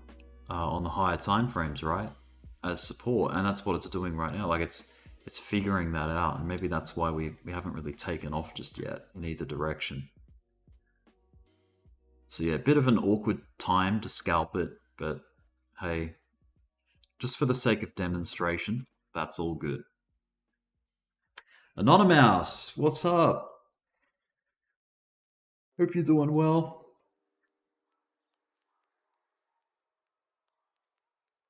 on the higher time frames, right, as support, and that's what it's doing right now. Like it's figuring that out, and maybe that's why we haven't really taken off just yet in either direction. So yeah, a bit of an awkward time to scalp it, but hey, just for the sake of demonstration, that's all good. Anonymous, what's up? Hope you're doing well.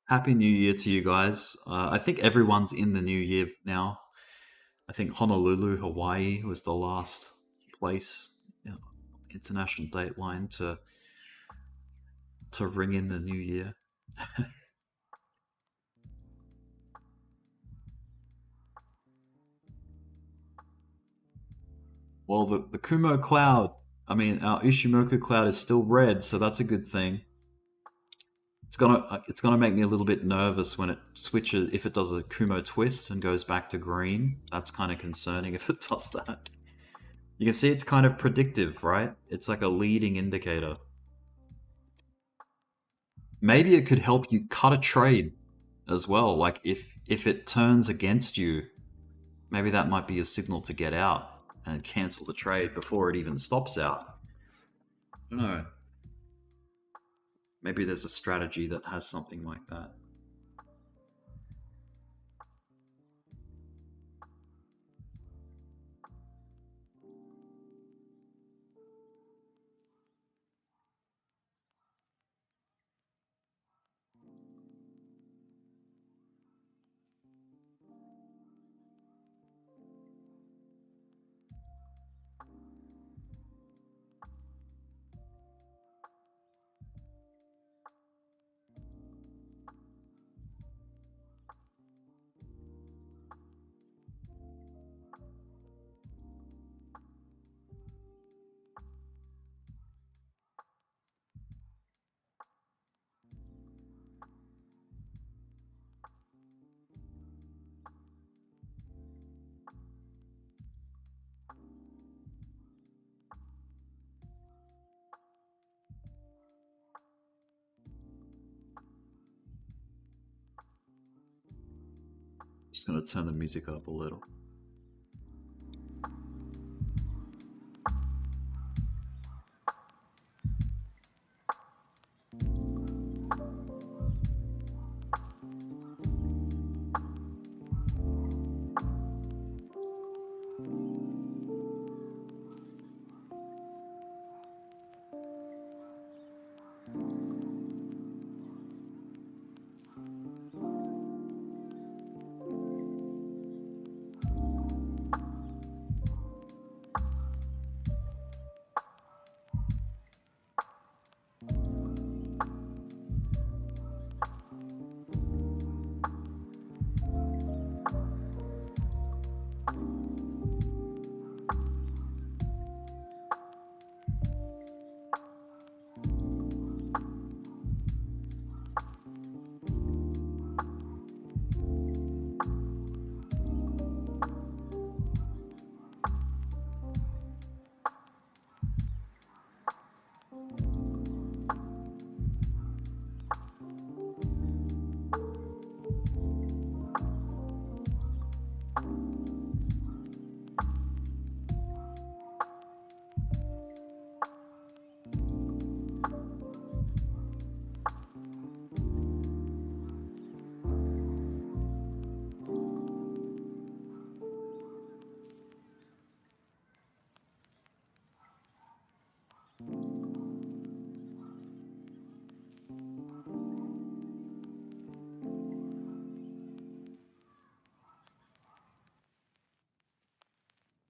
Happy New Year to you guys. I think everyone's in the new year now. I think Honolulu, Hawaii was the last place, international dateline to ring in the new year. Well, the Kumo cloud, I mean, our Ichimoku cloud is still red, so that's a good thing. It's gonna make me a little bit nervous when it switches, if it does a Kumo twist and goes back to green. That's kind of concerning if it does that. You can see it's kind of predictive, right? It's like a leading indicator. Maybe it could help you cut a trade as well. Like if it turns against you, maybe that might be a signal to get out and cancel the trade before it even stops out. I don't know. Maybe there's a strategy that has something like that. Just gonna turn the music up a little.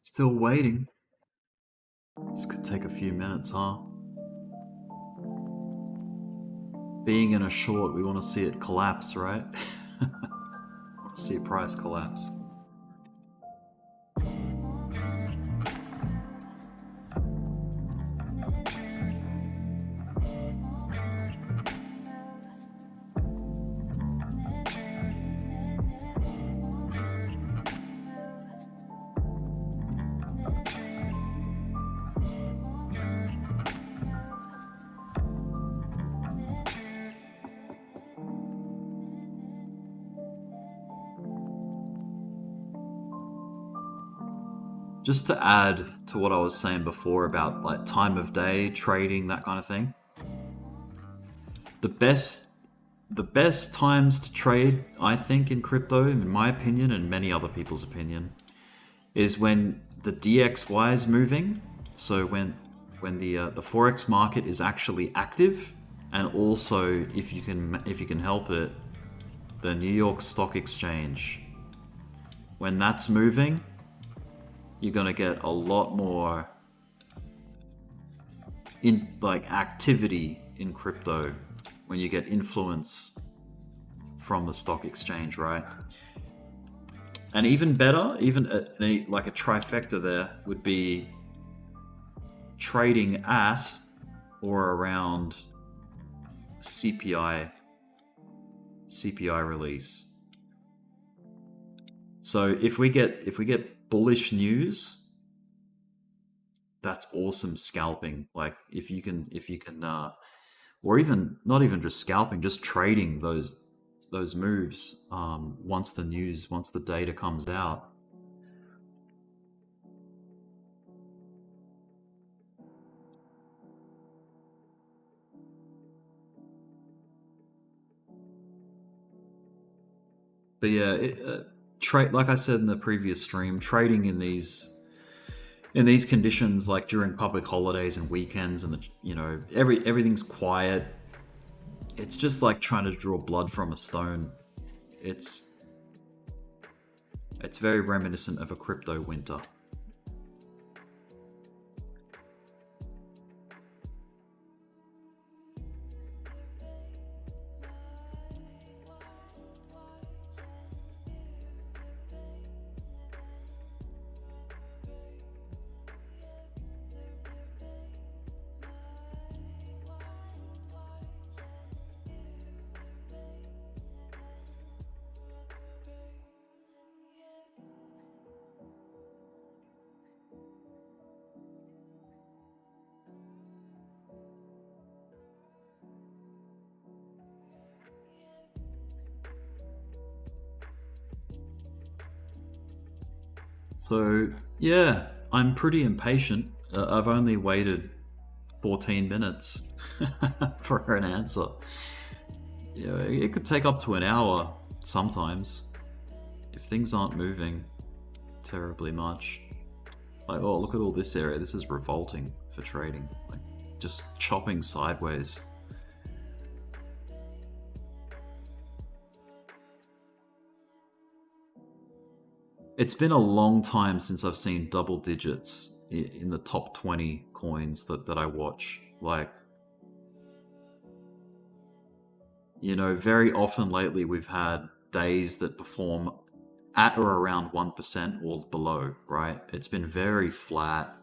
Still waiting. This could take a few minutes, huh? Being in a short, we want to see it collapse, right? We want to see a price collapse. Just to add to what I was saying before about like time of day, trading, that kind of thing. The best times to trade, I think, in crypto, in my opinion and many other people's opinion, is when the DXY is moving. So when the forex market is actually active, and also if you can help it, the New York Stock Exchange. When that's moving, you're gonna get a lot more activity in crypto when you get influence from the stock exchange, right? And even better, like a trifecta there would be trading at or around CPI release. So if we get bullish news, that's awesome scalping. Like if you can or even not even just scalping, just trading those moves once the data comes out. But yeah, trade, like I said in the previous stream, trading in these conditions, like during public holidays and weekends, and everything's quiet. It's just like trying to draw blood from a stone. It's very reminiscent of a crypto winter. So yeah, I'm pretty impatient. I've only waited 14 minutes for an answer. Yeah, it could take up to an hour sometimes if things aren't moving terribly much. Like, oh, look at all this area. This is revolting for trading. Like, just chopping sideways. It's been a long time since I've seen double digits in the top 20 coins that I watch. Like, very often lately we've had days that perform at or around 1% or below, right? It's been very flat.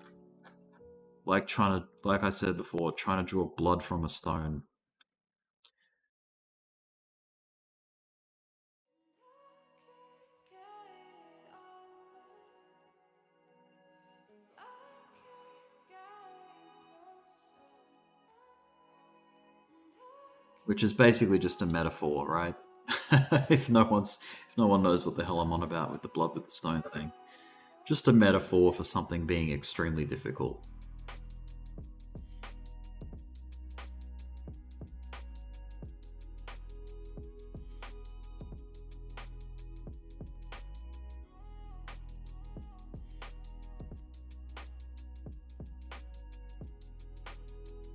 Like I said before, trying to draw blood from a stone. Which is basically just a metaphor, right? if no one knows what the hell I'm on about with the blood with the stone thing. Just a metaphor for something being extremely difficult.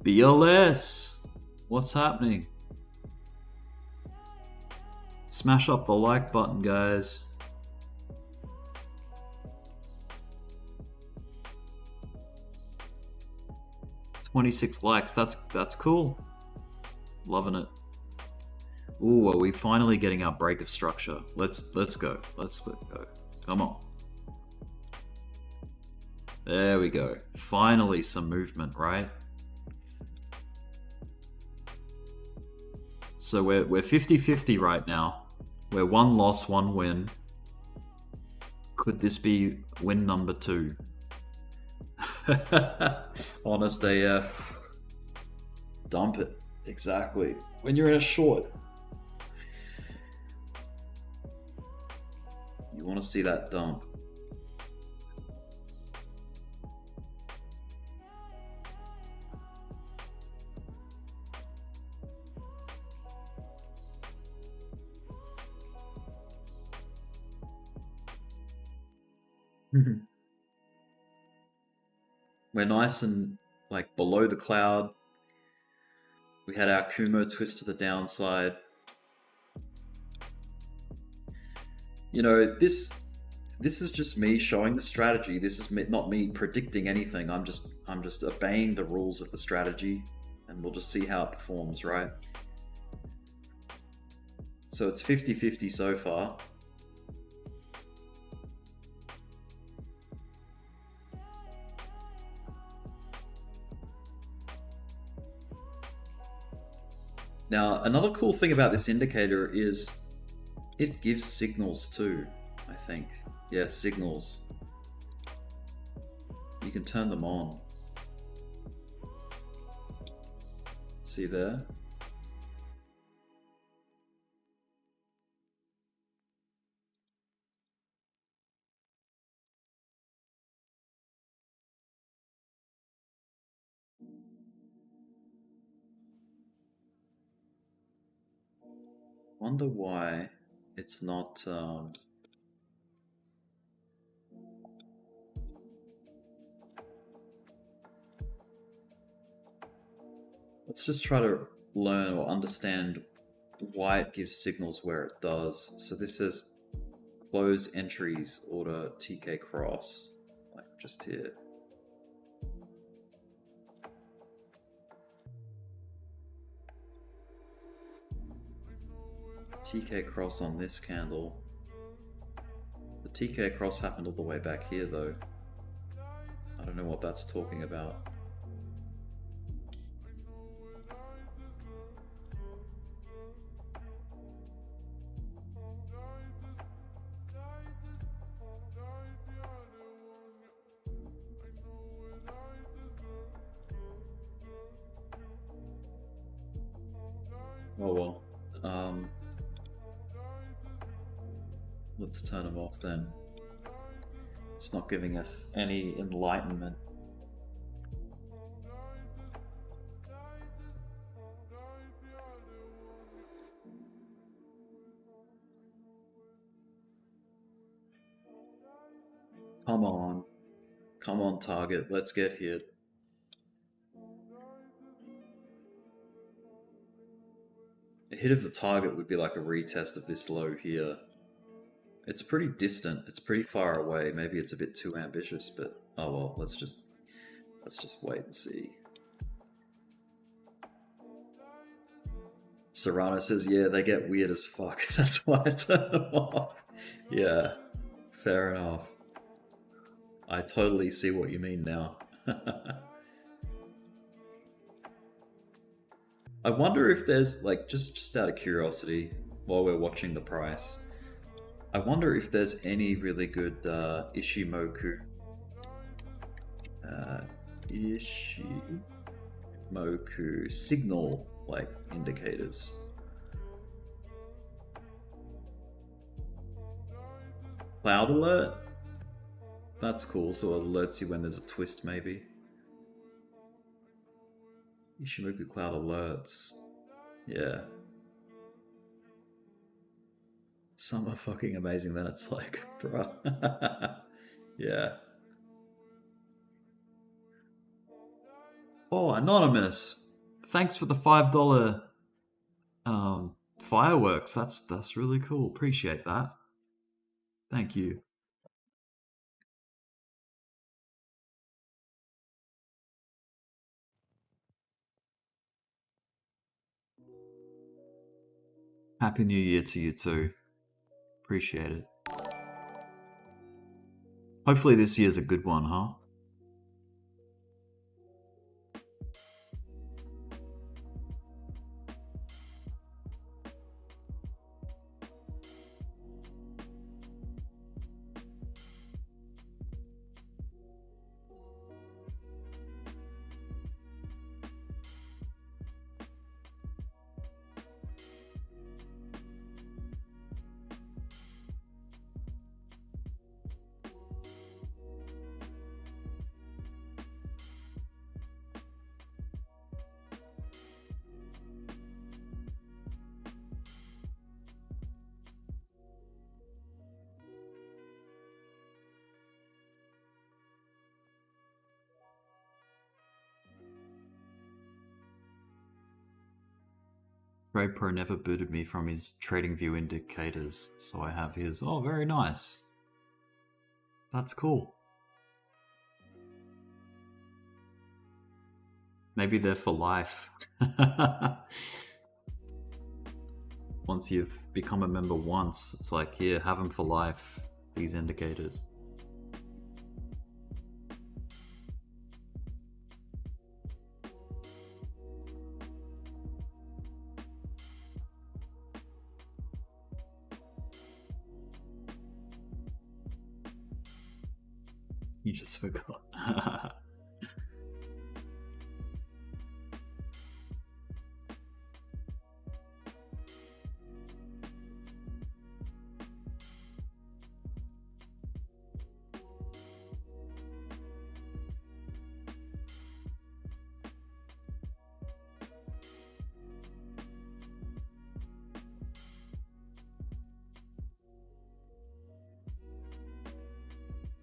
BLS! What's happening? Smash up the like button, guys. 26 likes. That's cool. Loving it. Ooh, are we finally getting our break of structure? Let's go. Let's go. Come on. There we go. Finally some movement, right? So we're 50-50 right now. We're one loss, one win. Could this be win number 2? Honest AF. Dump it. Exactly. When you're in a short, you want to see that dump. We're nice and like below the cloud. We had our Kumo twist to the downside. You know, this is just me showing the strategy. This is not me predicting anything. I'm just obeying the rules of the strategy, and we'll just see how it performs, right? So it's 50-50 so far. Now, another cool thing about this indicator is it gives signals too, I think. Yeah, signals. You can turn them on. See there? Wonder why it's not... Let's just try to learn or understand why it gives signals where it does. So this is close entries, order TK cross, like just here. TK cross on this candle. The TK cross happened all the way back here though. I don't know what that's talking about. Oh well. Let's turn them off then. It's not giving us any enlightenment. Come on. Come on, target. Let's get hit. A hit of the target would be like a retest of this low here. It's pretty distant. It's pretty far away. Maybe it's a bit too ambitious, but oh well. Let's just wait and see. Serrano says, yeah, they get weird as fuck. That's why I turn them off. Yeah, fair enough. I totally see what you mean now. I wonder if there's, like, just out of curiosity, while we're watching the price, I wonder if there's any really good Ichimoku signal like indicators. Cloud alert? That's cool, so it alerts you when there's a twist maybe. Ichimoku cloud alerts. Yeah. Some are fucking amazing, then it's like, bruh. Yeah. Oh, Anonymous. Thanks for the $5 fireworks. That's really cool. Appreciate that. Thank you. Happy New Year to you too. Appreciate it. Hopefully this year's a good one, huh? Trade Pro never booted me from his TradingView indicators, so I have his. Oh, very nice. That's cool. Maybe they're for life. Once you've become a member once, it's like, here, have them for life, these indicators. You just forgot.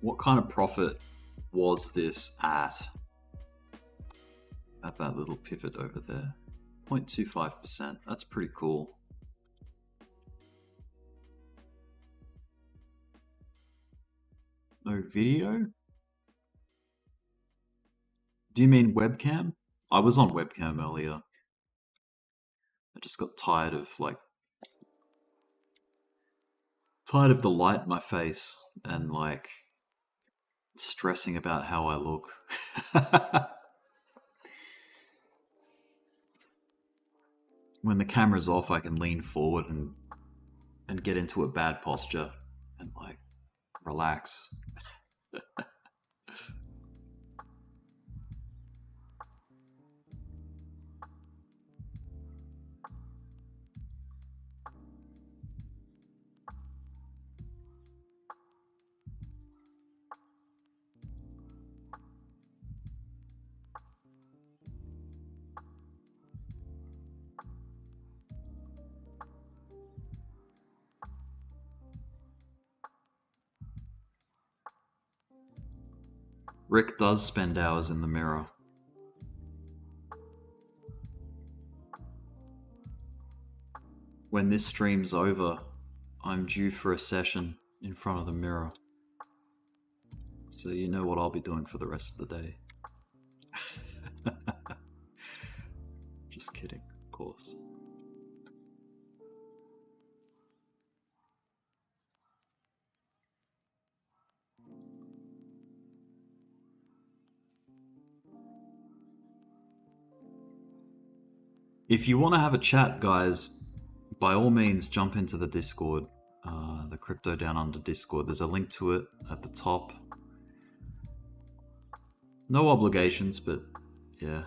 What kind of profit was this at that little pivot over there? 0.25%. That's pretty cool. No video? Do you mean webcam? I was on webcam earlier. I just got tired of the light in my face and stressing about how I look. When the camera's off, I can lean forward and get into a bad posture and relax. Rick does spend hours in the mirror. When this stream's over, I'm due for a session in front of the mirror. So you know what I'll be doing for the rest of the day. Just kidding, of course. If you want to have a chat, guys, by all means, jump into the Discord, the Crypto Down Under Discord. There's a link to it at the top. No obligations, but yeah.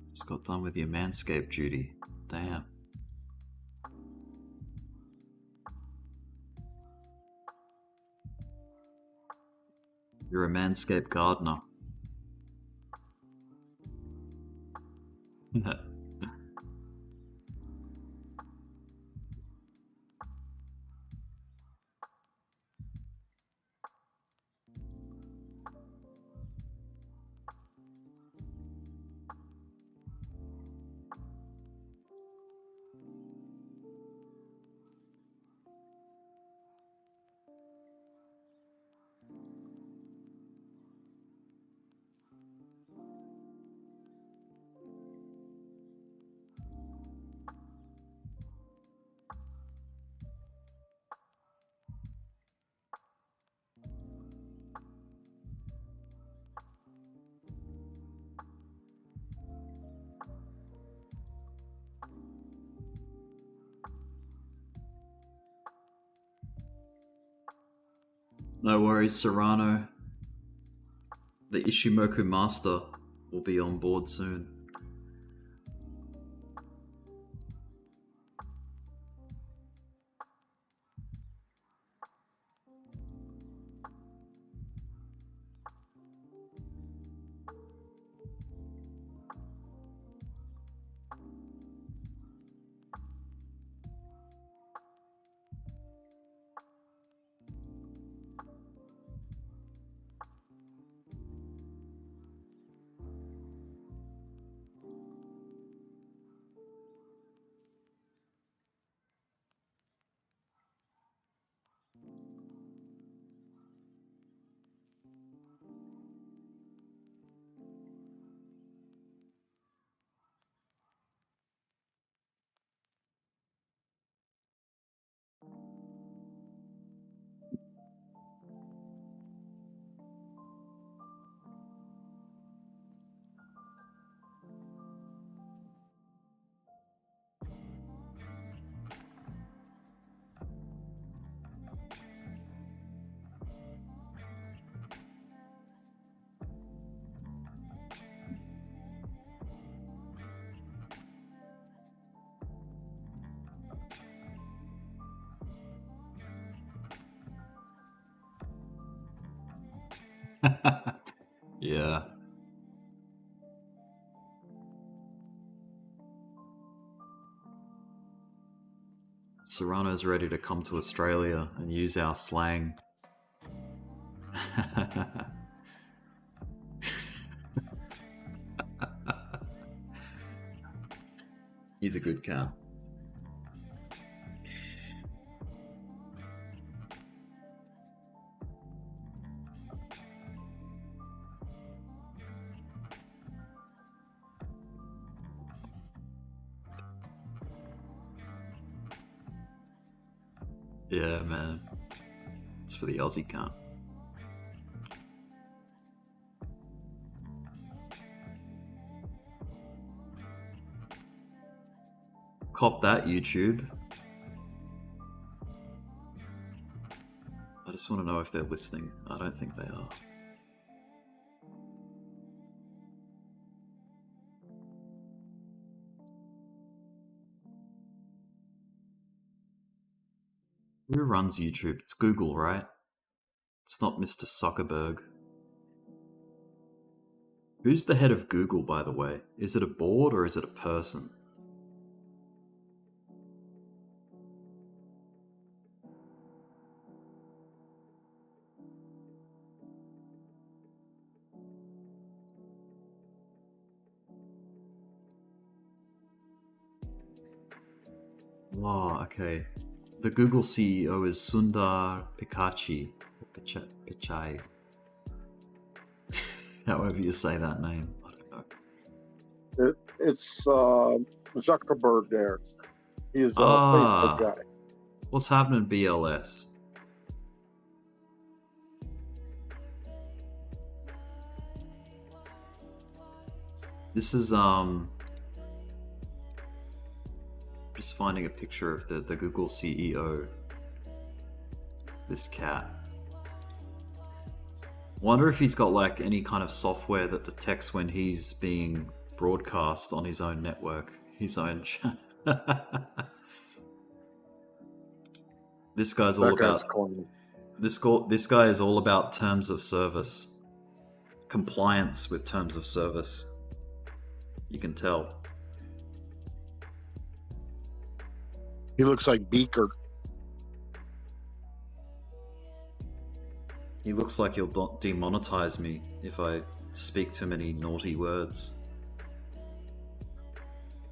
Just got done with your manscape duty. Damn. You're a manscape gardener. No worries, Serrano. The Ichimoku master will be on board soon. Yeah. Serrano's ready to come to Australia and use our slang. He's a good cat. Yeah, man. It's for the Aussie cat. Cop that, YouTube. I just want to know if they're listening. I don't think they are. Who runs YouTube? It's Google, right? It's not Mr. Zuckerberg. Who's the head of Google, by the way? Is it a board or is it a person? Oh, okay. The Google CEO is Sundar Pichai. Pichai. However you say that name. I don't know. It's Zuckerberg there. He is a Facebook guy. What's happening, BLS? This is just finding a picture of the Google CEO. This cat. Wonder if he's got like any kind of software that detects when he's being broadcast on his own network, his own channel. This guy's all about. This guy is all about terms of service, compliance with terms of service. You can tell. He looks like Beaker. He looks like he'll demonetize me if I speak too many naughty words.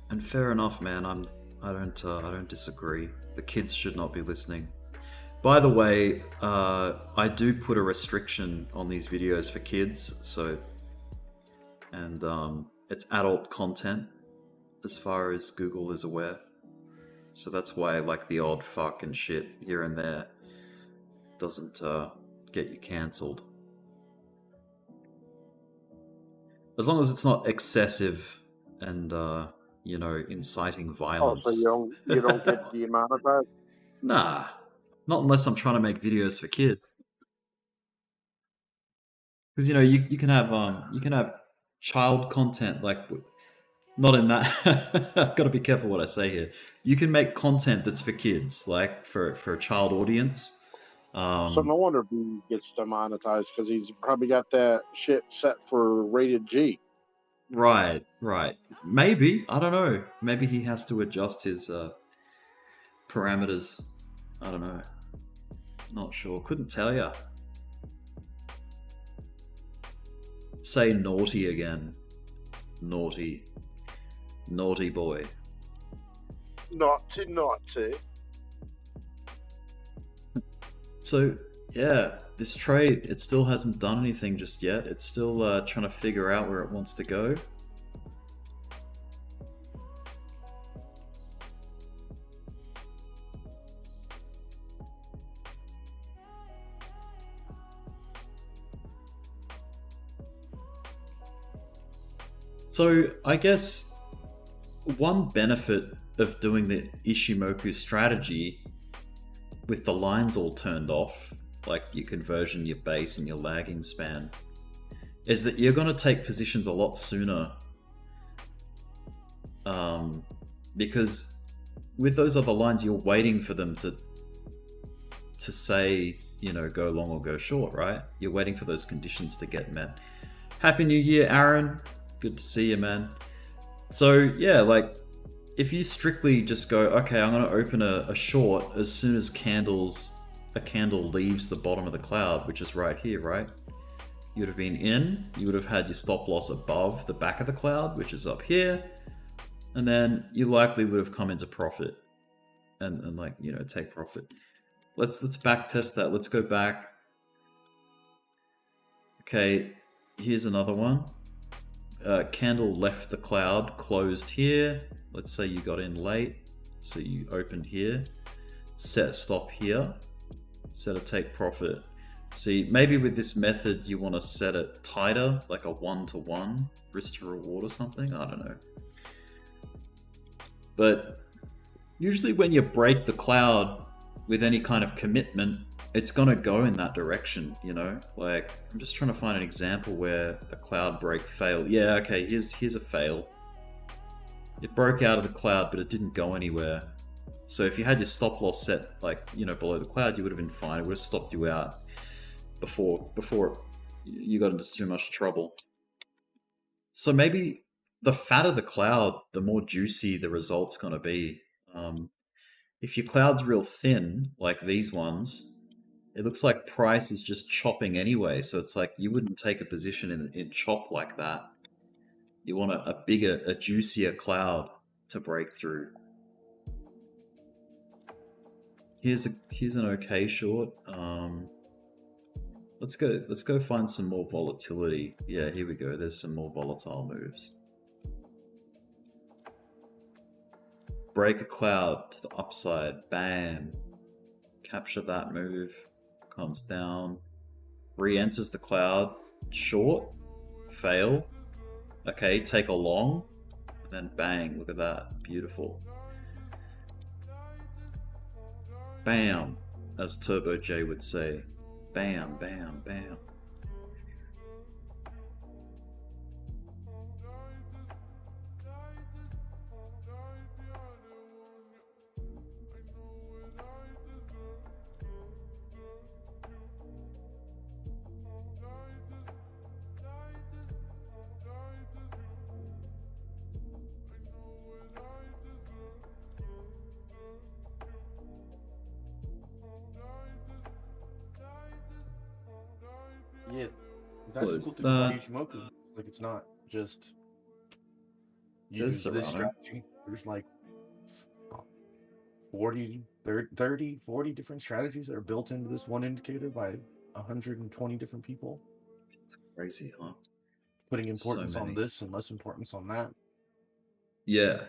And fair enough, man. I don't disagree. The kids should not be listening. By the way, I do put a restriction on these videos for kids, so, and it's adult content as far as Google is aware. So that's why like the odd fuck and shit here and there doesn't get you cancelled. As long as it's not excessive and inciting violence. Oh, so you don't get demonetized? Nah, not unless I'm trying to make videos for kids. Because you can have child content, like not in that. I've got to be careful what I say here. You can make content that's for kids, like for a child audience. So no wonder he gets demonetized, because he's probably got that shit set for rated G. Right. Maybe, I don't know. Maybe he has to adjust his parameters. I don't know. Not sure. Couldn't tell ya. Say naughty again. Naughty boy. Naughty. So yeah, this trade, it still hasn't done anything just yet. It's still trying to figure out where it wants to go. So I guess one benefit of doing the Ichimoku strategy with the lines all turned off, like your conversion, your base, and your lagging span, is that you're going to take positions a lot sooner. Because with those other lines, you're waiting for them to say, go long or go short, right? You're waiting for those conditions to get met. Happy New Year, Aaron. Good to see you, man. So yeah, like if you strictly just go, okay, I'm going to open a short as soon as a candle leaves the bottom of the cloud, which is right here, right? You would have been in, you would have had your stop loss above the back of the cloud, which is up here, and then you likely would have come into profit and like, take profit. Let's back test that. Let's go back. Okay, here's another one. Candle left the cloud, closed here. Let's say you got in late, so you opened here, set stop here, set a take profit. See, maybe with this method you want to set it tighter, like a 1-to-1 risk to reward or something. I don't know. But usually when you break the cloud with any kind of commitment, it's going to go in that direction, Like, I'm just trying to find an example where a cloud break failed. Yeah, okay, here's a fail. It broke out of the cloud, but it didn't go anywhere. So if you had your stop loss set, like, below the cloud, you would have been fine. It would have stopped you out before you got into too much trouble. So maybe the fatter the cloud, the more juicy the result's going to be. If your cloud's real thin, like these ones, it looks like price is just chopping anyway. So it's like you wouldn't take a position in chop like that. You want a bigger, a juicier cloud to break through. Here's an okay short. Let's go find some more volatility. Yeah, here we go. There's some more volatile moves. Break a cloud to the upside. Bam. Capture that move. Comes down. Re-enters the cloud. Short. Fail. Okay, take a long. And then bang. Look at that. Beautiful. Bam. As Turbo J would say. Bam, bam, bam. Yeah, that's the cool thing about Ichimoku. Like, it's not just you use this strategy. There's like 40 different strategies that are built into this one indicator by 120 different people. Crazy, huh? Putting importance on this and less importance on that. Yeah.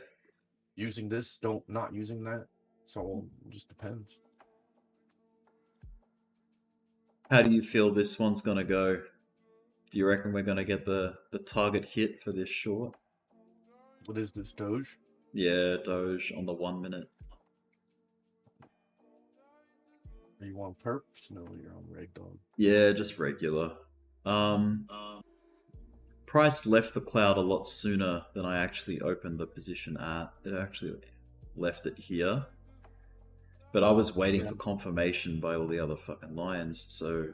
Using this, not using that. So it just depends. How do you feel this one's gonna go? Do you reckon we're gonna get the target hit for this short? What is this, Doge? Yeah, Doge on the 1 minute. Are you on perps? No, you're on reg dog. Yeah, just regular. Price left the cloud a lot sooner than I actually opened the position at. It actually left it here. But I was waiting for confirmation by all the other fucking lions, so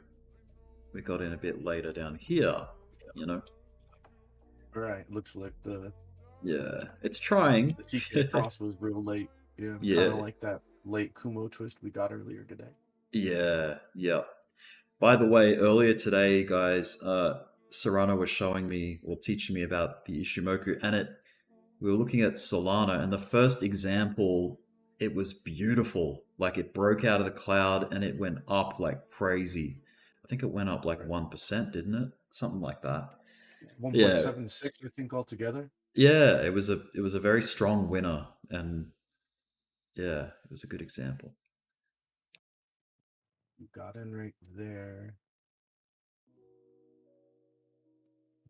we got in a bit later down here, you know? Right, looks like Yeah, it's trying. the TK cross was real late. Yeah, Yeah. kind of like that late Kumo twist we got earlier today. Yeah, yeah. By the way, earlier today, guys, Serrano was showing me or teaching me about the Ichimoku, and we were looking at Solana, and the first example, it was beautiful. Like it broke out of the cloud and it went up like crazy. I think it went up like 1%, didn't it? Something like that. 1.76, I think, altogether. Yeah, it was a very strong winner, and yeah, it was a good example. You got in right there.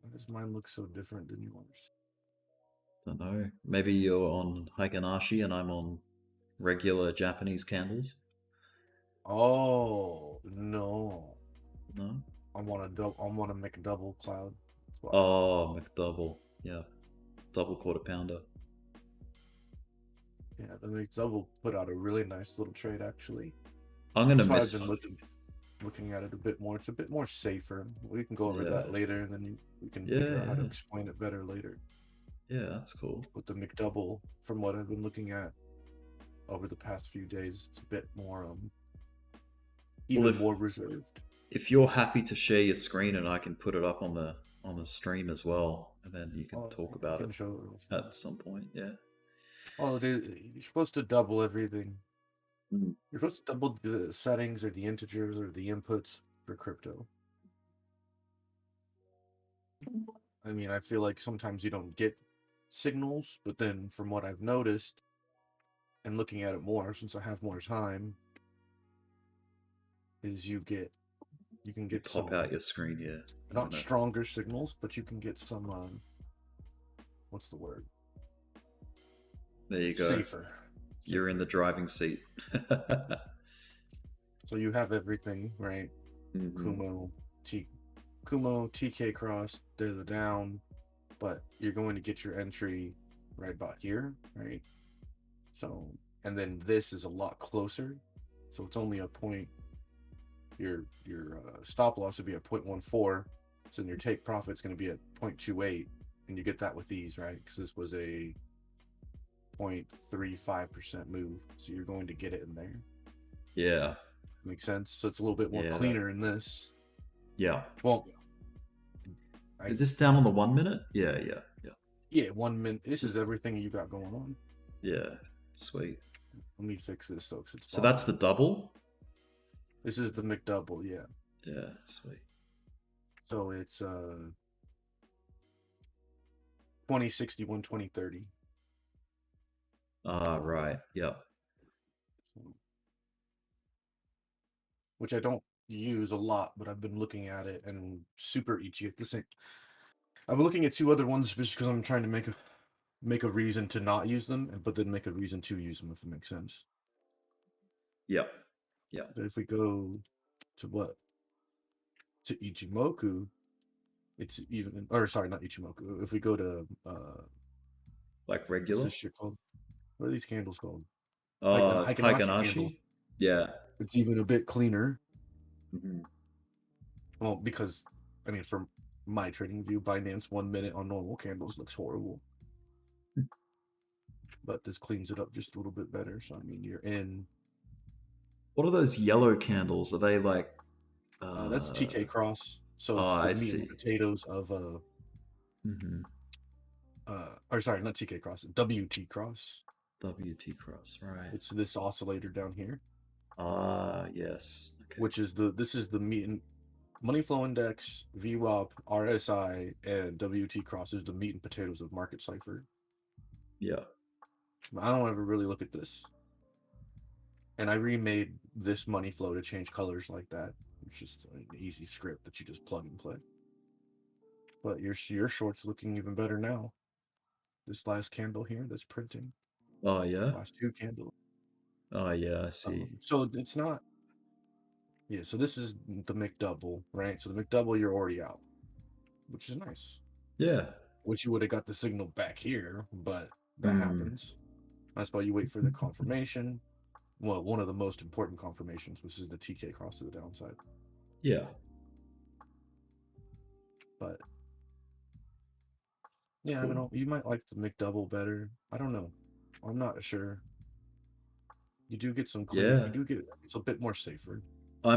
Why does mine look so different than yours? Don't know. Maybe you're on Higanashi and I'm on regular Japanese candles. Oh no! No. I'm on a McDouble cloud. Oh, McDouble. Yeah, double quarter pounder. Yeah, the McDouble put out a really nice little trade actually. I'm gonna That's miss. why I've been looking at it a bit more. It's a bit more safer. We can go over that later, and then we can figure out how to explain it better later. Yeah, that's cool. With the McDouble, from what I've been looking at over the past few days, it's a bit more more reserved. If you're happy to share your screen, and I can put it up on the stream as well, and then you can talk about it at some point. Yeah. Oh, you're supposed to double everything. Mm. You're supposed to double the settings or the integers or the inputs for crypto. I mean, I feel like sometimes you don't get signals, but then from what I've noticed and looking at it more since I have more time, is you can get pop some, out your screen here. not stronger signals, but you can get some what's the word? There you go. Safer. You're in the driving seat. So you have everything, right? Mm-hmm. Kumo, TK cross, they're the down, but you're going to get your entry right about here, right? So, and then this is a lot closer, so it's only a point. Your stop loss would be at 0.14, so then your take profit's going to be at 0.28, and you get that with these, right? Because this was a 0.35% move, so you're going to get it in there. Yeah. Makes sense. So it's a little bit more cleaner in this. Yeah. Well, is this down on the 1 minute? Yeah. Yeah, 1 minute. This is everything you got going on. Yeah. Sweet. Let me fix this though. So that's the double? This is the McDouble, yeah. Yeah, sweet. So it's 2061, 2030. Right. Yep. Which I don't use a lot, but I've been looking at it and super itchy at the same. I've been looking at two other ones just because I'm trying to make a reason to not use them, but then make a reason to use them, if it makes sense. Yep. Yeah. But if we go to Ichimoku, it's even, or sorry, not Ichimoku. If we go to like regular, what's this shit called? What are these candles called? Higanashi. Yeah, it's even a bit cleaner. Mm-hmm. Well, because I mean, from my trading view, Binance 1 minute on normal candles looks horrible. But this cleans it up just a little bit better. So I mean, you're in. What are those yellow candles? Are they like? That's TK cross. So it's the meat and potatoes of or sorry, not TK cross. WT cross. WT cross, right? It's this oscillator down here. Yes. Okay. Which is this is the meat and money flow index, VWAP, RSI, and WT cross is the meat and potatoes of market cipher. Yeah. I don't ever really look at this. And I remade this money flow to change colors like that. It's just an easy script that you just plug and play. But your short's looking even better now. This last candle here that's printing. Oh yeah. Last two candles. Oh yeah, I see. So it's not. Yeah, so this is the McDouble, right? So the McDouble, you're already out, which is nice. Yeah. Wish you would have got the signal back here, but that Hmm. happens. That's why you wait for the confirmation. Well, one of the most important confirmations, which is the TK cross to the downside. Yeah. But It's yeah, I cool. don't know. You might like the McDouble better. I don't know. I'm not sure. You do get some clean. Yeah. You do get it's a bit more safer. I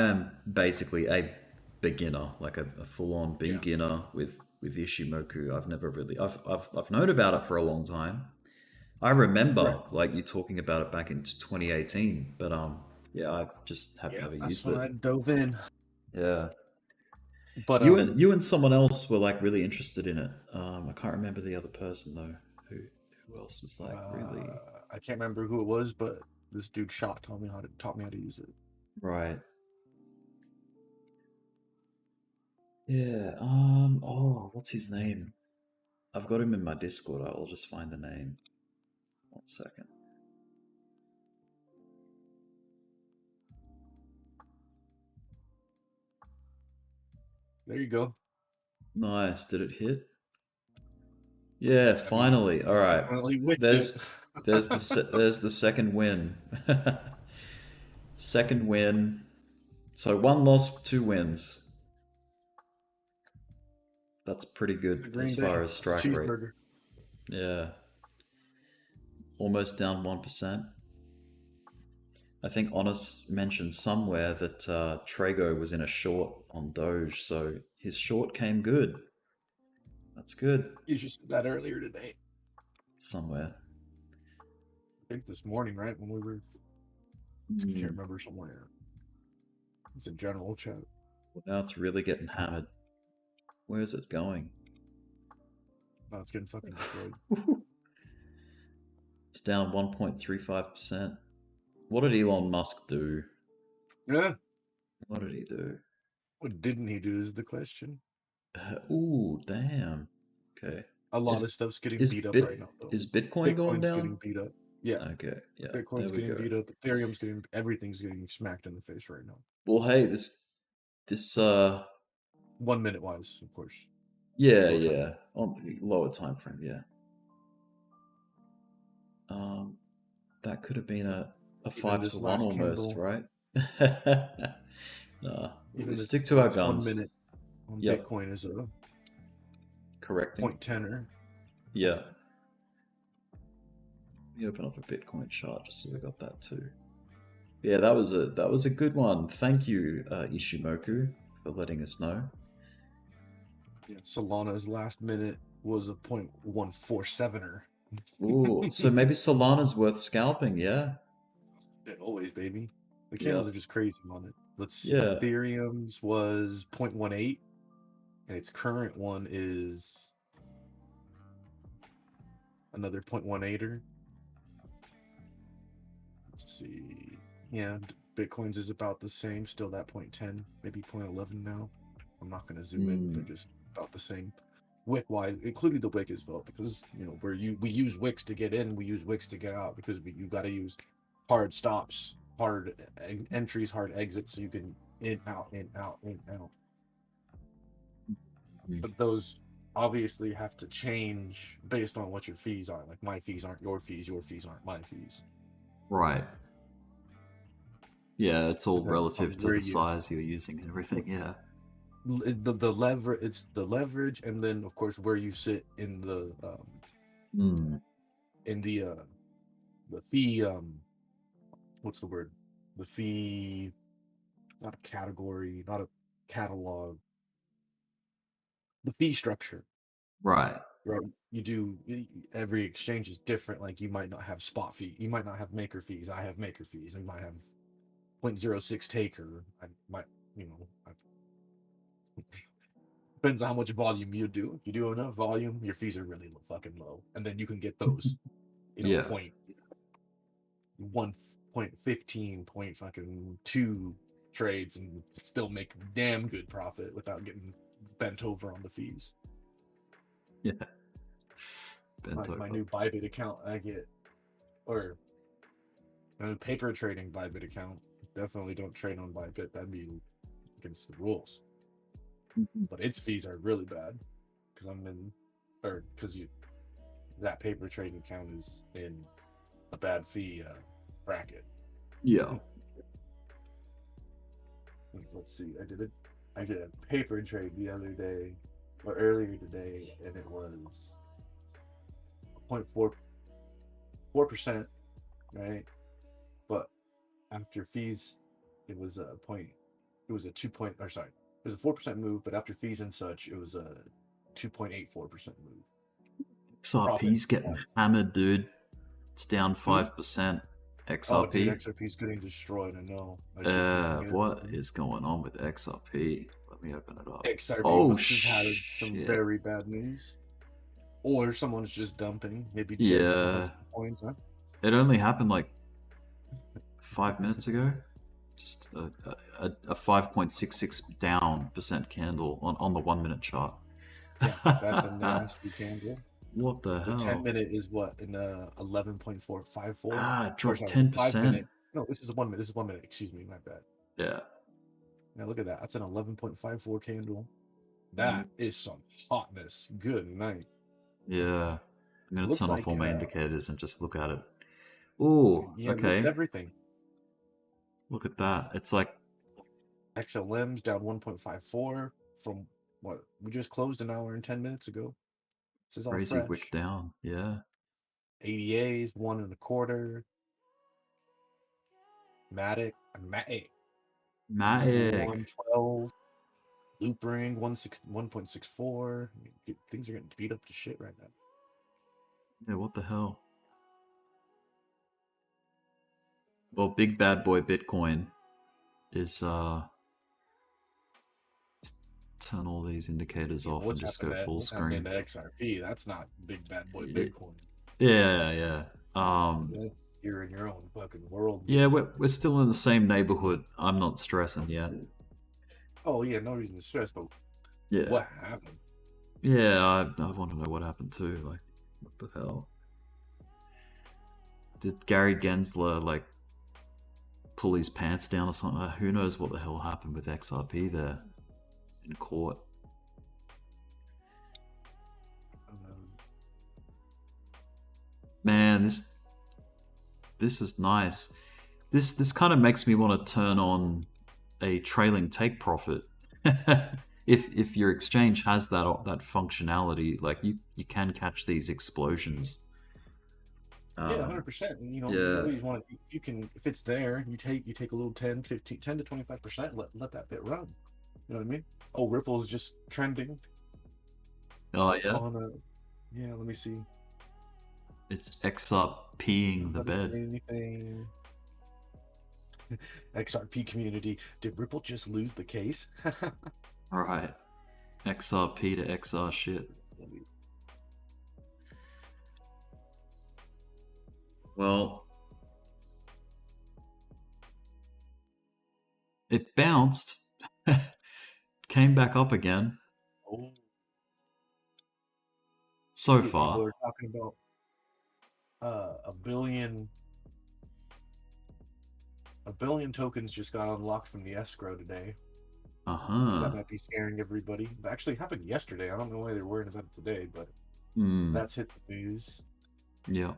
am basically a beginner, like a full-on Yeah. beginner with Ichimoku. I've known about it for a long time. I remember Right. like you talking about it back in 2018, but yeah, I just have Yeah. never That's used when it. I dove in. Yeah. But You and someone else were like really interested in it. I can't remember the other person though. Who else was like really I can't remember who it was, but this dude Shot taught me how to use it. right? Yeah. Oh, what's his name? I've got him in my Discord. I'll just find the name. 1 second. There you go. Nice. Did it hit? Yeah, finally. All right. Definitely whipped it. There's there's the second win. Second win. So 1 loss, 2 wins. That's pretty It's a good green as far day. as It's a strike rate. cheeseburger. Yeah. Almost down 1%. I think Honest mentioned somewhere that Trago was in a short on Doge, so his short came good. That's good. You just said that earlier today. Somewhere. I think this morning, right? When we were I can't remember somewhere. It's a general chat. Well, now it's really getting hammered. Where is it going? No, it's getting fucking destroyed. It's down 1.35%. What did Elon Musk do? Yeah. What did he do? What didn't he do is the question. Ooh, damn. Okay. A lot Is of stuff's getting is beat up Bit right now, though. is Bitcoin going Bitcoin's getting down? beat up. Yeah. Okay, yeah. Bitcoin's There we getting go. beat up. Ethereum's getting everything's getting smacked in the face right now. Well, hey, this 1 minute wise, of course. yeah, Lower time. yeah. On lower time frame, yeah. That could have been a Even 5 this to 1 last almost, candle, right? Nah, even we this stick to our last 1 guns. minute on Yep. Bitcoin is a Correcting. 0.10er. Yeah. Let me open up a Bitcoin chart just so we got that too. Yeah, that was a good one. Thank you, Ichimoku, for letting us know. Yeah. Solana's last minute was a 0.147er. Ooh, so maybe Solana's worth scalping, yeah? Yeah, always, baby. The candles are just crazy on it. Let's see. Yeah. Ethereum's was 0.18, and its current one is another 0.18er. Let's see. Yeah, Bitcoin's is about the same, still that 0.10, maybe 0.11 now. I'm not going to zoom in. They're just about the same. Wick wise, including the wick as well, because we use wicks to get in, we use wicks to get out, because you got to use hard stops, hard entries, hard exits, so you can in out. But those obviously have to change based on what your fees are. Like my fees aren't your fees aren't my fees. Right. Yeah, it's all And then relative to where the size you're using and everything. Yeah. the lever it's the leverage, and then of course where you sit in the the fee what's the word, the fee, not a category, not a catalog, the fee structure, Right. right? You do, every exchange is different. Like you might not have spot fee, you might not have maker fees. I have maker fees. I might have 0.06 taker. I might, depends on how much volume you do. If you do enough volume, your fees are really fucking low, and then you can get those, Yeah. point 1.15 point fucking 2 trades and still make damn good profit without getting bent over on the fees. Yeah. Bent My over. new Bybit account, I get, or my new paper trading Bybit account, definitely don't trade on Bybit. That'd be against the rules. Mhm. But its fees are really bad because that paper trading account is in a bad fee bracket. Yeah. Let's see. I did a paper trade the other day or earlier today, and it was 0.44%, right? But after fees, it was a point. It was a 2 point. Or sorry, it was a 4% move, but after fees and such, it was a 2.84% move. XRP's getting hammered, dude. It's down 5%. Oh, dude, XRP. XRP's getting destroyed. I know. I was just What is going on with XRP? Let me open it up. XRP Oh, must have had some shit. very bad news, or someone's just dumping. Maybe Jet's Yeah. some coins, huh? It only happened like 5 minutes ago. Just a 5.66 down percent candle on the 1 minute chart. Yeah, that's a nasty candle. What the hell? The 10-minute is what in 11.454. It dropped 10%. 5-minute. No, this is 1 minute. This is 1 minute. Excuse me, my bad. Yeah. Now look at that. That's an 11.54 candle. That is some hotness. Good night. Yeah. I'm gonna Looks turn like, off all my indicators and just look at it. Ooh, yeah, okay. look at everything. Look at that. It's like XLM's down 1.54 from what we just closed an hour and 10 minutes ago. This is all crazy fresh. wick down. Yeah. ADA's 1.25. Matic 112. Loop ring 1.64. Things are getting beat up to shit right now. Yeah, what the hell? Well, big bad boy Bitcoin is let's turn all these indicators off and just go full screen. To XRP? That's not big bad boy Yeah. Bitcoin. Yeah. That's you're in your own fucking world. Yeah, we're still in the same neighborhood. I'm not stressing yet. Oh yeah, no reason to stress, but Yeah. what happened? Yeah, I want to know what happened too. Like, what the hell? Did Gary Gensler like pull his pants down or something? Who knows what the hell happened with XRP there in court? Man, this is nice. This kind of makes me want to turn on a trailing take profit. if your exchange has that functionality, like you can catch these explosions. Yeah, 100%. You know, you always want to, if it's there, you take a little 10 to 25%, let that bit run. You know what I mean? Oh, Ripple's just trending. Oh yeah. Yeah, let me see. It's XRPing the bed. Anything. XRP community. Did Ripple just lose the case? Alright. XRP to XR shit. Well, it bounced, came back up again. Oh. So People far. are talking about a billion tokens just got unlocked from the escrow today. That might be scaring everybody. That actually happened yesterday. I don't know why they're worried about it today, but that's hit the news. Yeah.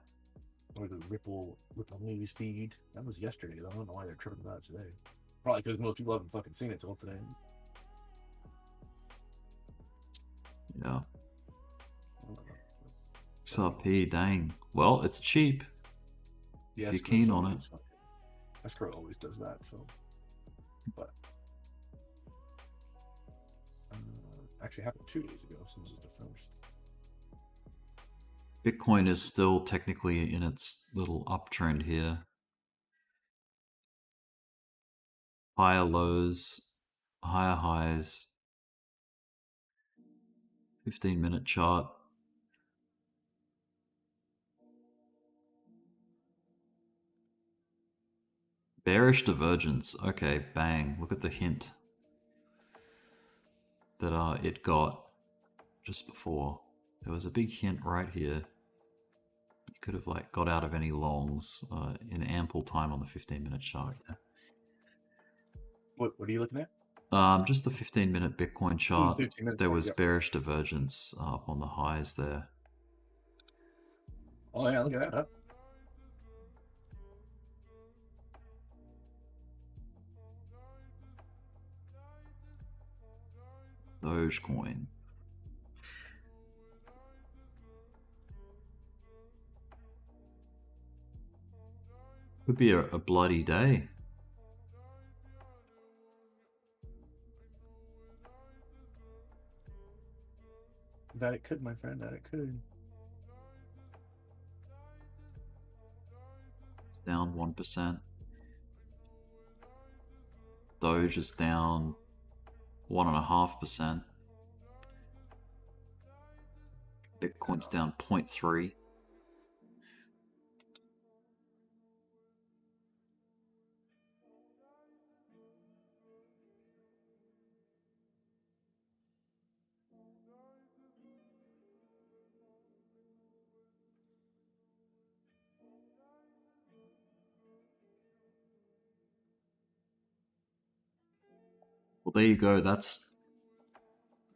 Or the Ripple news feed. That was yesterday, though. I don't know why they're tripping about it today. Probably because most people haven't fucking seen it till today. Yeah. XRP, dang. Well, it's cheap. If you're keen on it. Escrow always does that, so. But. Actually happened 2 days ago, since it's the first. Bitcoin is still technically in its little uptrend here. Higher lows, higher highs. 15-minute chart. Bearish divergence. Okay, bang. Look at the hint that it got just before. There was a big hint right here. You could have like got out of any longs in ample time on the 15-minute chart. What are you looking at? Just the 15-minute Bitcoin chart. 15 minutes, There right, was yep. bearish divergence up on the highs there. Oh yeah, look at that. Huh? Dogecoin. Could be a bloody day. That it could, my friend. That it could. It's down 1%. Doge is down 1.5%. Bitcoin's down 0.3. Well, there you go. That's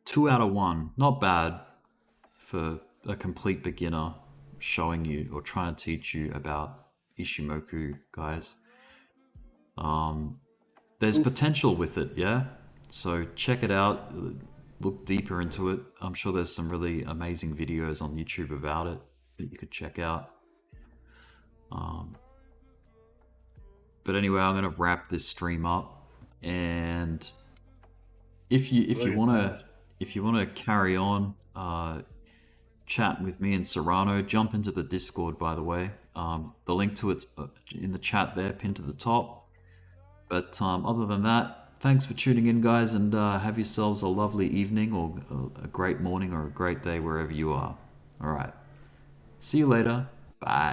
2 out of 1. Not bad for a complete beginner showing you or trying to teach you about Ichimoku, guys. There's potential with it, yeah? So check it out. Look deeper into it. I'm sure there's some really amazing videos on YouTube about it that you could check out. But anyway, I'm gonna wrap this stream up, and if you wanna carry on chatting with me and Serrano, jump into the Discord. By the way, the link to it's in the chat there, pinned to the top. But other than that, thanks for tuning in, guys, and have yourselves a lovely evening or a great morning or a great day wherever you are. All right, see you later. Bye.